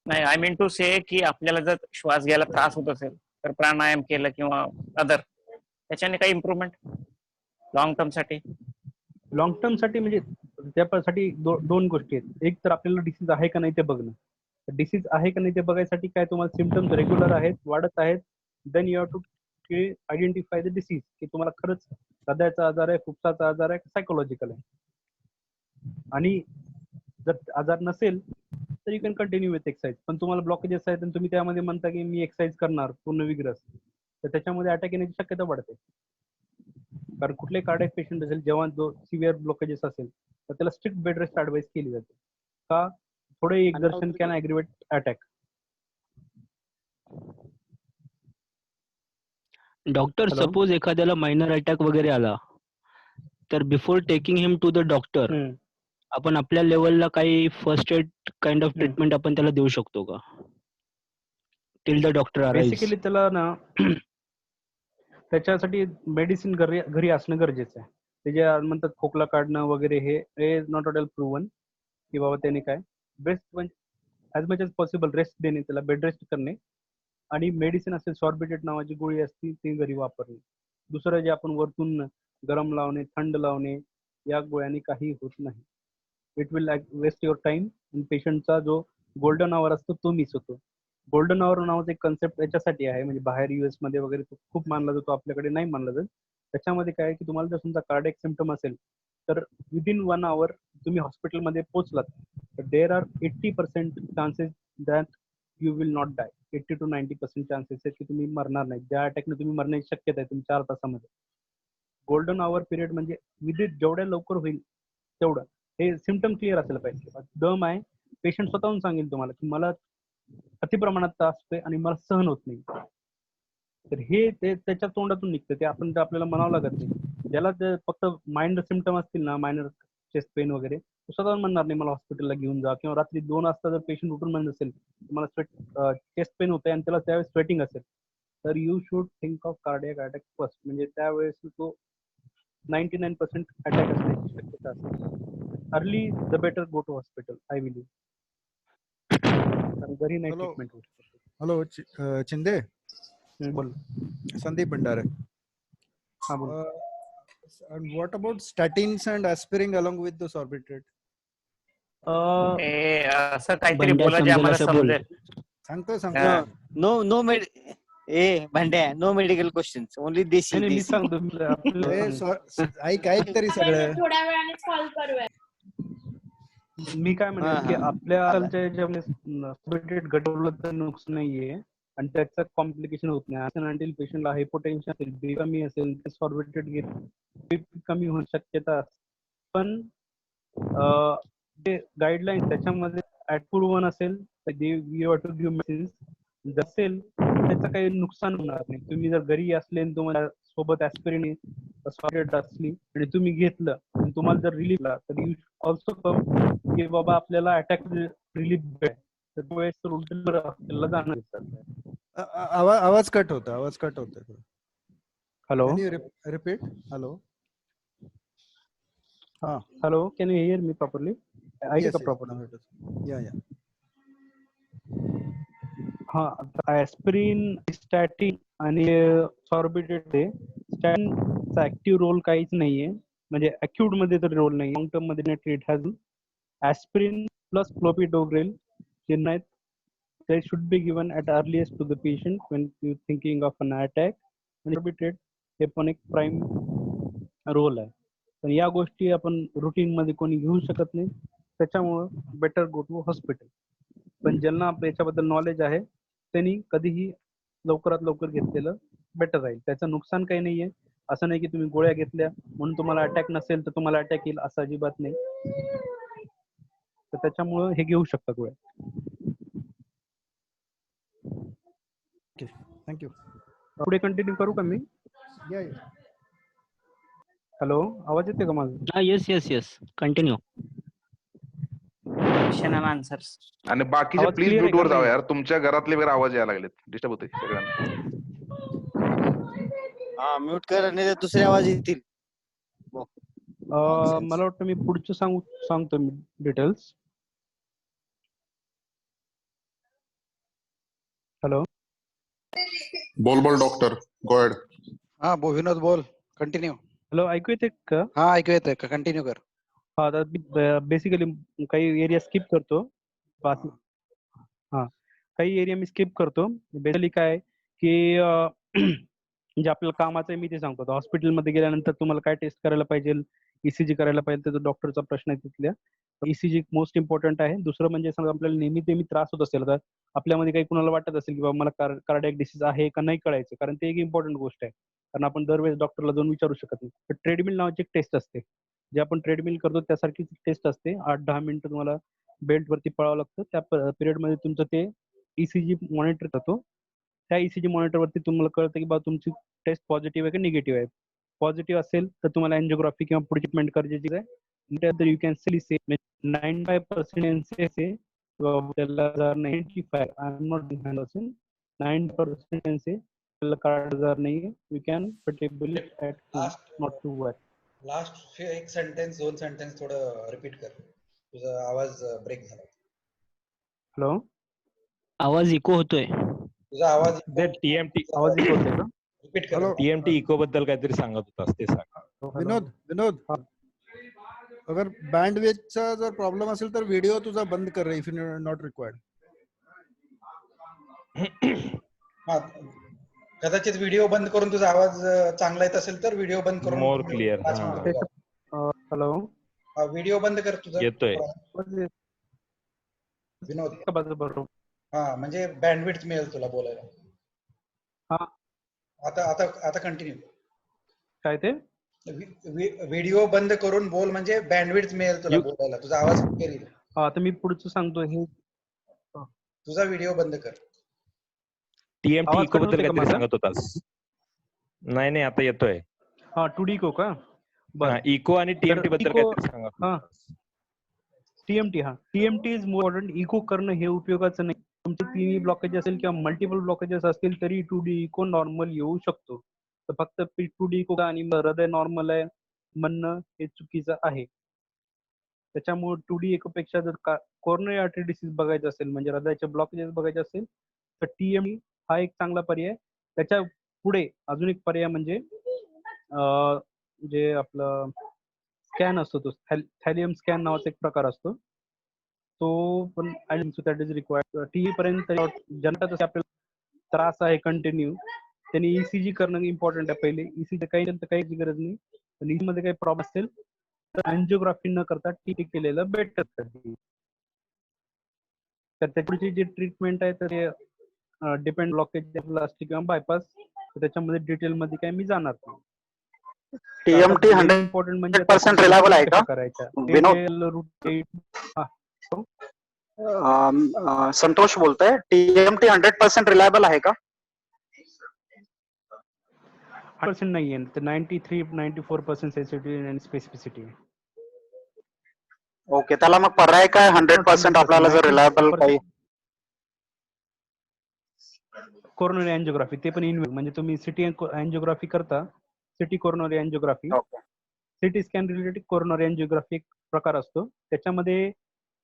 S2: नाही, आय मीन टू से की आपल्याला जर श्वास घ्यायला त्रास होत असेल तर प्राणायाम केलं किंवा अदर, त्याच्याने काही इम्प्रूव्हमेंट लॉंग टर्म साठी?
S3: लॉंग टर्म साठी म्हणजे त्यासाठी दोन गोष्टी आहेत. एक तर आपल्याला डिसीज आहे का नाही ते बघणं. डिसीज आहे का नाही ते बघायसाठी काय तुम्हाला सिम्पटम्स रेग्युलर आहेत, वाढत आहेत, then you have to identify the disease, की तुम्हाला खरंच हृदयाचा आजार आहे, फुफ्फुसाचा आजार आहे, सायकोलॉजिकल आहे. आणि जर आजार नसेल तर you can continue with exercise. पण तुम्हाला ब्लॉकेजेस आहेत आणि तुम्ही त्यामध्ये म्हणता की मी एक्सरसाइज करणार पूर्ण विग्रस, तर त्याच्यामध्ये अटॅक येण्याची शक्यता वाढते. कारण कुठले कार्डियक पेशंट असेल जेव्हा जो सिव्हिअर ब्लॉकेजेस असेल तर त्याला स्ट्रिक्ट बेड रेस्ट ऍडवाइस केली जाते. का? थोडे exertion can aggravate attack.
S7: Doctor, suppose एखाद्याला मायनर अटॅक वगैरे आला तर before taking him to the doctor आपण आपल्या लेवलला काही first aid kind of treatment आपण त्याला देऊ शकतो का till the doctor arrives?
S3: Basically त्याला ना त्याच्यासाठी मेडिसिन घरी असणं गरजेचं आहे. ते जे म्हणतात खोकला काढणं वगैरे, हे नॉट ॲट ऑल प्रूव्हन की बाबा त्याने काय. बेस्ट म्हणजे as much as possible rest देणे, त्याला बेड रेस्ट करणे, आणि मेडिसिन असेल सॉर्बिटेट नावाची गोळी असती ती घरी वापरणे. दुसरं जे आपण वरतून गरम लावणे, थंड लावणे, या गोळ्यांनी काही होत नाही. It will waste your time. पेशंटचा जो गोल्डन आवर असतो तो मिस होतो. गोल्डन आवर नावाचा एक कन्सेप्ट याच्यासाठी आहे, म्हणजे बाहेर US मध्ये वगैरे तो खूप मानला जातो, आपल्याकडे नाही मानला जात. त्याच्यामध्ये काय की तुम्हाला जर तुमचा कार्डियक सिम्पटम असेल तर विदिन 1 आवर तुम्ही हॉस्पिटलमध्ये पोहोचलात तर there are 80% chances that you will not die. 80 to 90% chances आहेत की तुम्ही मरणार नाही. ज्या अटॅकने तुम्ही मरण्याची शक्यता आहे तुम्ही 4 तासामध्ये. गोल्डन आवर पिरियड म्हणजे विदिन जेवढ्या लवकर होईल तेवढं. हे सिम्पटम क्लिअर असायला पाहिजे. दम आहे, पेशंट स्वतःहून सांगेल तुम्हाला की मला अतिप्रमाणात त्रास होतोय आणि मला सहन होत नाही, तर हे त्याच्या तोंडातून निघतं. ते आपण आपल्याला म्हणावं लागत नाही. ज्याला ते फक्त माइनर सिम्पटम असतील ना, मायनर चेस्ट पेन वगैरे, तो स्वतःहून म्हणणार नाही मला हॉस्पिटलला घेऊन जा. किंवा रात्री 2 वाजता जर पेशंट उठून म्हणत असेल मला चेस्ट पेन होतंय आणि त्याला त्यावेळेस स्वेटिंग असेल तर you should think of cardiac attack first. म्हणजे त्यावेळेस तो 99% अटॅक असण्याची शक्यता असते. Early the better go to hospital, I believe. घरी नाही ट्रीटमेंट होऊ शकते.
S8: हॅलो शिंदे,
S3: बोल.
S8: संदीप भंडारे.
S3: हा बोल.
S8: And what about statins and aspirin along with the sorbitrate?
S2: असं काहीतरी बोला जे आम्हाला समजेल.
S8: सांगतो.
S9: नो भांड्या, नो मेडिकल क्वेश्चन्स, ओनली देशी.
S3: मी सांगतो
S8: ऐक तरी सगळं.
S10: थोड्या वेळाने कॉल करूया.
S3: मी काय म्हणेन की आपल्या गटवलं तर नुकसान नाहीये. आणि त्याचं कॉम्प्लिकेशन होत नाही असं अँटील पेशंटला हायपोटेन्शन असेल, बी कमी असेल, सॉर्बिटेड घेत कमी होण्याची शक्यता असते. पण जे गाईडलाईन त्याच्यामध्ये ऍटपूर्वन असेल तर असेल त्याचं काही नुकसान होणार नाही. तुम्ही जर घरी असले आणि तुम्हाला सोबत ऍस्पिरिन सॉर्टेड असली आणि तुम्ही घेतलं आणि तुम्हाला जर रिलीफ आला तर यू ऑल्सो कम की बाबा आपल्याला अटॅक रिलीफ भेट तर त्यावेळेस तर उलट आपल्याला जाणं येतात.
S8: आवाज कट होता.
S3: Hello
S8: repeat. हॅलो. हा.
S3: Hello, can you here me properly? ऐका
S8: Yes,
S3: का
S8: yes,
S3: properly?
S8: now it is. Yeah.
S3: हा, ऍस्पिरिन, स्टॅटिन आणि सॉर्बिटेड स्टॅटिनचा ऍक्टिव्ह रोल काहीच नाहीये, म्हणजे अक्यूट मध्ये तर रोल नाही, लॉंग टर्म मध्ये ट्रीट हॅज ऍस्पिरिन प्लस क्लोपिडोग्रेल जे नाहीत they should be given at earliest to the patient when you thinking of an attack. आणि सॉर्बिटेड हे पण एक प्राईम रोल आहे. पण या गोष्टी आपण रुटीन मध्ये कोणी घेऊ शकत नाही, त्याच्यामुळं बेटर गो टू हॉस्पिटल. पण ज्यांना याच्याबद्दल नॉलेज आहे त्यांनी कधीही लवकरात लवकर घेतलेलं बेटर राहील. त्याचं नुकसान काही नाहीये. असं नाही की तुम्ही गोळ्या घेतल्या म्हणून तुम्हाला अटॅक नसेल तर तुम्हाला अटॅक येईल, असं अजिबात नाही. तर त्याच्यामुळं हे घेऊ शकता गोळ्या.
S8: Thank you.
S3: पुढे कंटिन्यू करू का मी?
S8: Yeah.
S3: हॅलो, आवाज येते का माझा?
S7: Yes continue.
S2: Question and answers.
S6: आणि बाकीचे
S3: आवाज
S6: प्लीज
S3: clear आहे
S6: म्यूट वर
S3: का
S6: जावा
S3: नाही?
S6: यार, तुमच्या घरातले वगैरे आवाज यायला लागलेत, डिस्टर्ब होते सगळ्यांना.
S9: हा म्यूट कर नाही तर दुसरे आवाज येतील.
S3: मला वाटतं मी पुढचं सांगतो मी डिटेल्स. हॅलो.
S5: बोल डॉक्टर, गो अहेड.
S1: हा विनोद बोल, कंटिन्यू.
S3: हॅलो, ऐकू येते का?
S1: हा ऐकू येतंय का? कंटिन्यू कर.
S3: हा, तर बेसिकली काही एरिया स्किप करतो. हा, काही एरिया मी स्किप करतो. बेसिकली काय की म्हणजे आपल्याला कामाचं मी ते सांगतो. हॉस्पिटलमध्ये गेल्यानंतर तुम्हाला काय टेस्ट करायला पाहिजे, ईसीजी करायला पाहिजे, त्याचा डॉक्टरचा प्रश्न आहे तिथल्या. ईसीजी मोस्ट इम्पॉर्टंट आहे. दुसरं म्हणजे समजा आपल्याला नेहमी त्रास होत असेल तर आपल्यामध्ये काही कुणाला वाटत असेल की बाबा मला कार्डियक डिसीज आहे का नाही कळायचं, कारण ते एक इम्पॉर्टंट गोष्ट आहे. कारण आपण दरवेळेस डॉक्टरला जाऊन विचारू शकत नाही. तर ट्रेडमिल नावाची एक टेस्ट असते, जे आपण ट्रेडमिल करतो त्यासारखीच टेस्ट असते. 8-10 मिनिटं तुम्हाला बेल्ट वरती पळावं लागतं. त्या पिरियडमध्ये तुमचं ते ईसीजी मॉनिटर करतो. त्या ईसीजी मॉनिटर वरती तुम्हाला कळतं की बाबा तुमची टेस्ट पॉझिटिव्ह आहे का निगेटिव्ह आहे. पॉझिटिव्ह असेल तर तुम्हाला अँजिओग्राफी किंवा पुढची ट्रीटमेंट गरजेची आहे. यू कॅन सी 95% NCSA त्याला 95 आय एम नॉट 9% NCSA त्याला कार्ड जर नाही you can particular at not to work.
S1: Last एक सेंटेन्स 2 सेंटेन्स थोडं रिपीट कर, तुझा आवाज ब्रेक झाला.
S3: हॅलो,
S7: आवाज इको होतोय.
S1: तुझा आवाज
S4: टीएमटी
S3: आवाज इको होतोय का?
S1: रिपीट कर.
S8: हॅलो.
S4: टीएमटी इको बद्दल काहीतरी सांगत होतास, ते सांग.
S8: विनोद अगर बँडविड्थचा जर प्रॉब्लेम असेल तर व्हिडिओ तुझा बंद कर इफ यू नॉट रिक्वायर्ड.
S1: हा, कदाचित व्हिडिओ बंद करून तुझा आवाज चांगला येत असेल तर व्हिडिओ बंद करून
S4: मोर क्लिअर.
S3: हॅलो,
S1: व्हिडिओ बंद कर तुझा.
S4: येतोय.
S1: विनोद,
S3: बरोबर.
S1: हा, म्हणजे बँडविड्थ मिळेल तुला बोलायला.
S3: हा,
S1: आता कंटिन्यू.
S3: काय ते?
S1: व्हिडिओ बंद करून बोल, म्हणजे बँडविड्थ मिळेल तुला बोलायला, तुझा आवाज क्लिअर येईल.
S3: हा, आता मी पुढचं सांगतो. हे
S1: तुझा व्हिडिओ बंद कर.
S4: टीएमटी
S3: आवाज
S4: इको
S3: कट
S4: बद्दल
S3: होतोय का
S4: काहीतरी
S3: माझा?
S4: सांगत होतास. नाही आता येतोय.
S3: हा, 2D इको का? बरं.
S4: इको आणि टीएमटी बद्दल
S3: इको,
S4: काहीतरी सांगत
S3: हा,
S4: होतास.
S3: TMT is more important. Echo करणं हे उपयोगाचं नाही. तुमचे 3 ब्लॉकेज असेल किंवा मल्टिपल ब्लॉकेजेस असतील तरी 2D इको नॉर्मल येऊ शकतो. तर फक्त 2D इको आणि हृदय नॉर्मल आहे म्हणणं हे चुकीचं आहे. त्याच्यामुळे 2D इको पेक्षा जर कोरोनरी आर्टरी डिसीज बघायचं असेल, म्हणजे हृदयाचे ब्लॉकेजेस बघायचे असेल तर टीएमटी हा एक चांगला पर्याय. त्याच्या पुढे अजून एक पर्याय म्हणजे जे आपलं स्कॅन असतो, तो थॅलियम स्कॅन नावाचा एक प्रकार असतो. तो पण दॅट इज रिक्वायर्ड. टी पर्यंत जनता जसे आपल्याला त्रास आहे कंटिन्यू, त्यांनी ईसीजी करणं इम्पॉर्टंट आहे पहिले. ईसीजी काही गरज नाही, पण ईसी मध्ये काही प्रॉब्लेम असेल तर अँजिओग्राफी न करता टी केलेलं बेटर. तर त्याची जी ट्रीटमेंट आहे तर डिपेंड ब्लॉकेज असते किंवा बायपास, त्याच्यामध्ये डिटेल मध्ये काही मी जाणार नाही.
S10: टीएमटी
S3: इम्पॉर्टंट म्हणजे
S10: 100% रिलायबल आहे का
S3: करायच्या
S10: विनोद? संतोष बोलतोय. टीएमटी 100% रिलायबल आहे का?
S3: 100% नाहीये, 93-94% सेन्सिटिव्हिटी आणि स्पेसिफिसिटी.
S10: ओके, त्याला मग पर्याय काय 100% आपल्याला जर रिलायबल काही?
S3: कोरोनरी अँजिओग्राफी, ते पण म्हणजे तुम्ही सिटी अँजिओग्राफी करता, city coronary angiography, CT scan related coronary angiography एक प्रकार असतो. त्याच्यामध्ये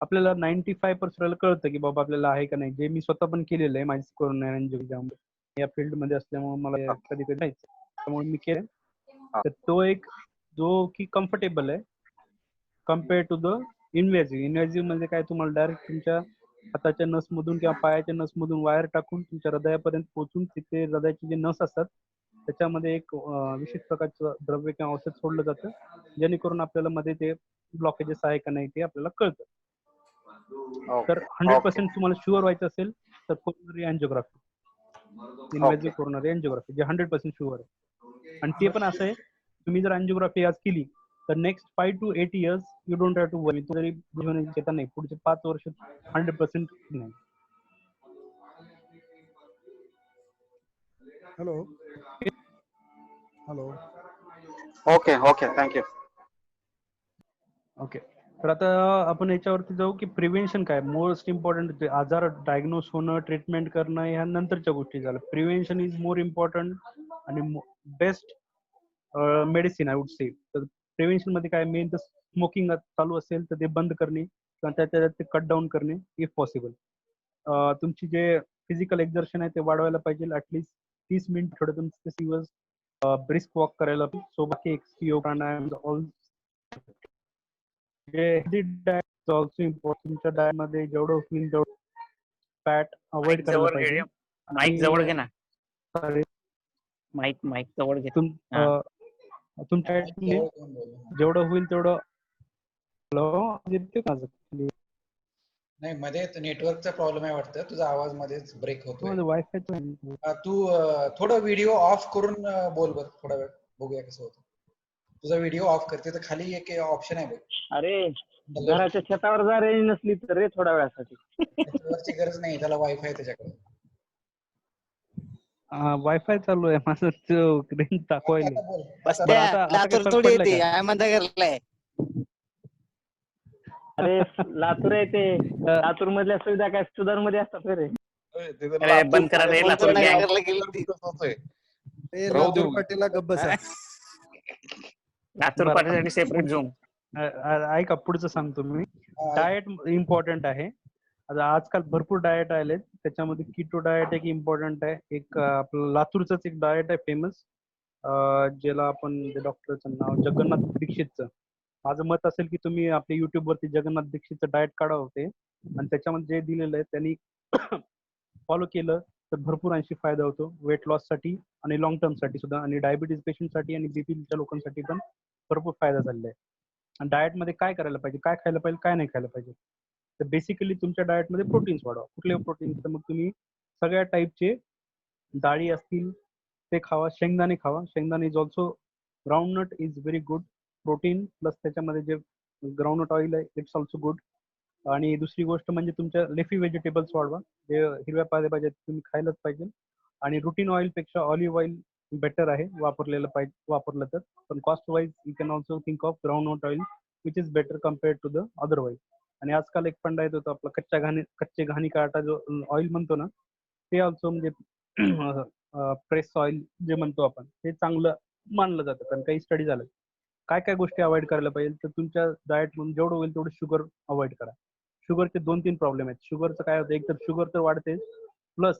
S3: आपल्याला 95% कळतं की बाबा आपल्याला आहे का नाही, जे मी स्वतः पण केलेलं आहे माझी कोरोनरी अँजिओग्राफी या फील्ड मध्ये असल्यामुळे मला कधी कधी जायचं, त्यामुळे मी केलं. तर तो एक जो की कम्फर्टेबल आहे compare to the invasive. Invasive म्हणजे काय, तुम्हाला डायरेक्ट तुमच्या हाताच्या नसमधून किंवा पायाच्या नसमधून वायर टाकून तुमच्या हृदयापर्यंत पोहोचून तिथे हृदयाचे जे नस असतात त्याच्यामध्ये एक विशेष प्रकारचं द्रव्य किंवा औषध सोडलं जातं, जेणेकरून आपल्याला मध्ये ते ब्लॉकेजेस आहे का नाही ते आपल्याला कळतं. तर 100% तुम्हाला शुअर व्हायचं असेल तर coronary angiography, invasive coronary angiography जे 100% शुअर आहे. आणि ते पण असं आहे, तुम्ही जर अँजिओग्राफी आज केली तर next 5 to 8 years you don't have to worry. तरी घेता नाही, पुढचे 5 वर्ष 100% नाही.
S8: Hello hello.
S10: Okay okay, thank you.
S3: Okay, तर आता आपण याच्यावरती जाऊ की प्रिव्हेन्शन काय मोस्ट इम्पॉर्टंट. आजार डायग्नोस होणं, ट्रीटमेंट करणं ह्या नंतरच्या गोष्टी झाल्या. प्रिव्हेन्शन इज मोर इम्पॉर्टंट आणि best medicine I would say. तर प्रिव्हेन्शन मध्ये काय, मेन तर स्मोकिंग चालू असेल तर ते बंद करणे किंवा त्याच्यात ते कट डाऊन करणे इफ पॉसिबल. तुमची जे फिजिकल एक्झर्शन आहे ते वाढवायला पाहिजे, ऍटलीस्ट 30 मिनिट थोडं दिवस ब्रिस्क वॉक करायला. सो बाकी योग प्राणायाम ऑल. Diet also important. तुमच्या डाएट मध्ये जेवढं होईल तेवढं फॅट अवॉइड करायला पाहिजे.
S2: माईक जवळ घे ना, माईक जवळ घे.
S3: तुमच्या जेवढं होईल तेवढं. हॅलो, येते का?
S1: नाही, मध्ये नेटवर्कचा प्रॉब्लेम आहे वाटतं, तुझा आवाज मध्येच ब्रेक होतोय.
S3: वायफाय
S1: तू थोडं व्हिडिओ ऑफ करून बोल बर, थोडा वेळ बघूया कसं होतं. तुझा व्हिडिओ ऑफ करते तर खाली एक ऑप्शन आहे बघ.
S9: अरे घराच्या छतावर जा रेंज नसली तर रे थोड्या वेळासाठी.
S1: नेटवर्कची गरज नाही, त्याला वायफाय त्याच्याकडे.
S3: वायफाय चालू आहे माझं, रेंज दाखवायला.
S9: लातूर थोडी येते आयमंदा घरलाय. अरे लातूर आहे ते, लातूर मधल्या सुविधा काय सुधार मध्ये असतात रे.
S2: बंद करा रे लातूर गँग.
S8: लातूर पाटीला गप्प बसा.
S2: लातूर पाटीसाठी सेपरेट झोन.
S3: ऐका, पुढचं सांगतो मी. डाएट इम्पॉर्टंट आहे. आता आजकाल भरपूर डाएट आले, त्याच्यामध्ये कीटो डाएट एक इम्पॉर्टंट आहे. एक आपलं लातूरच एक डाएट आहे फेमस, ज्याला आपण डॉक्टरचं नाव जगन्नाथ दीक्षितचं. माझं मत असेल की तुम्ही आपल्या युट्यूब वरती जगन्नाथ दीक्षितचं डाएट काढा होते आणि त्याच्यामध्ये जे दिलेलं आहे त्यांनी फॉलो केलं तर भरपूर अंशी फायदा होतो, वेट लॉस साठी आणि लॉंग टर्म साठी सुद्धा, आणि डायबिटीज पेशंट साठी आणि बीपीच्या लोकांसाठी पण भरपूर फायदा झालेला आहे. आणि डाएट मध्ये काय करायला पाहिजे, काय खायला पाहिजे, काय नाही खायला पाहिजे. तर बेसिकली तुमच्या डाएट मध्ये प्रोटीन्स वाढवा. कुठले प्रोटीन्स, तर मग तुम्ही सगळ्या टाईपचे डाळी असतील ते खावा. शेंगदाणे खावा. शेंगदाणे is also, groundnut is very good protein, plus त्याच्यामध्ये जे ग्राउंडनट ऑइल आहे इट्स ऑल्सो गुड. आणि दुसरी गोष्ट म्हणजे तुमच्या लेफी व्हेजिटेबल्स वाढवा, जे हिरव्या पालेभाज्या तुम्ही खायलाच पाहिजे. आणि रुटीन ऑइल पेक्षा ऑलिव्ह ऑइल बेटर आहे वापरलं तर. पण cost wise you can also think of groundnut oil which is better compare to the other oil. आणि आजकाल एक फंडा येत होता आपला कच्चे घाणी काटा जो ऑइल म्हणतो ना, ते ऑल्सो म्हणजे प्रेस ऑइल जे म्हणतो आपण, ते चांगलं मानलं जातं. कारण काही स्टडी झालं. काय काय गोष्टी अवॉइड करायला पाहिजे, तर तुमच्या डाएट म्हणून जेवढं होईल तेवढं शुगर अवॉइड करा. शुगरचे 2-3 प्रॉब्लेम आहेत. शुगरचं काय होतं, एक तर शुगर तर वाढते, प्लस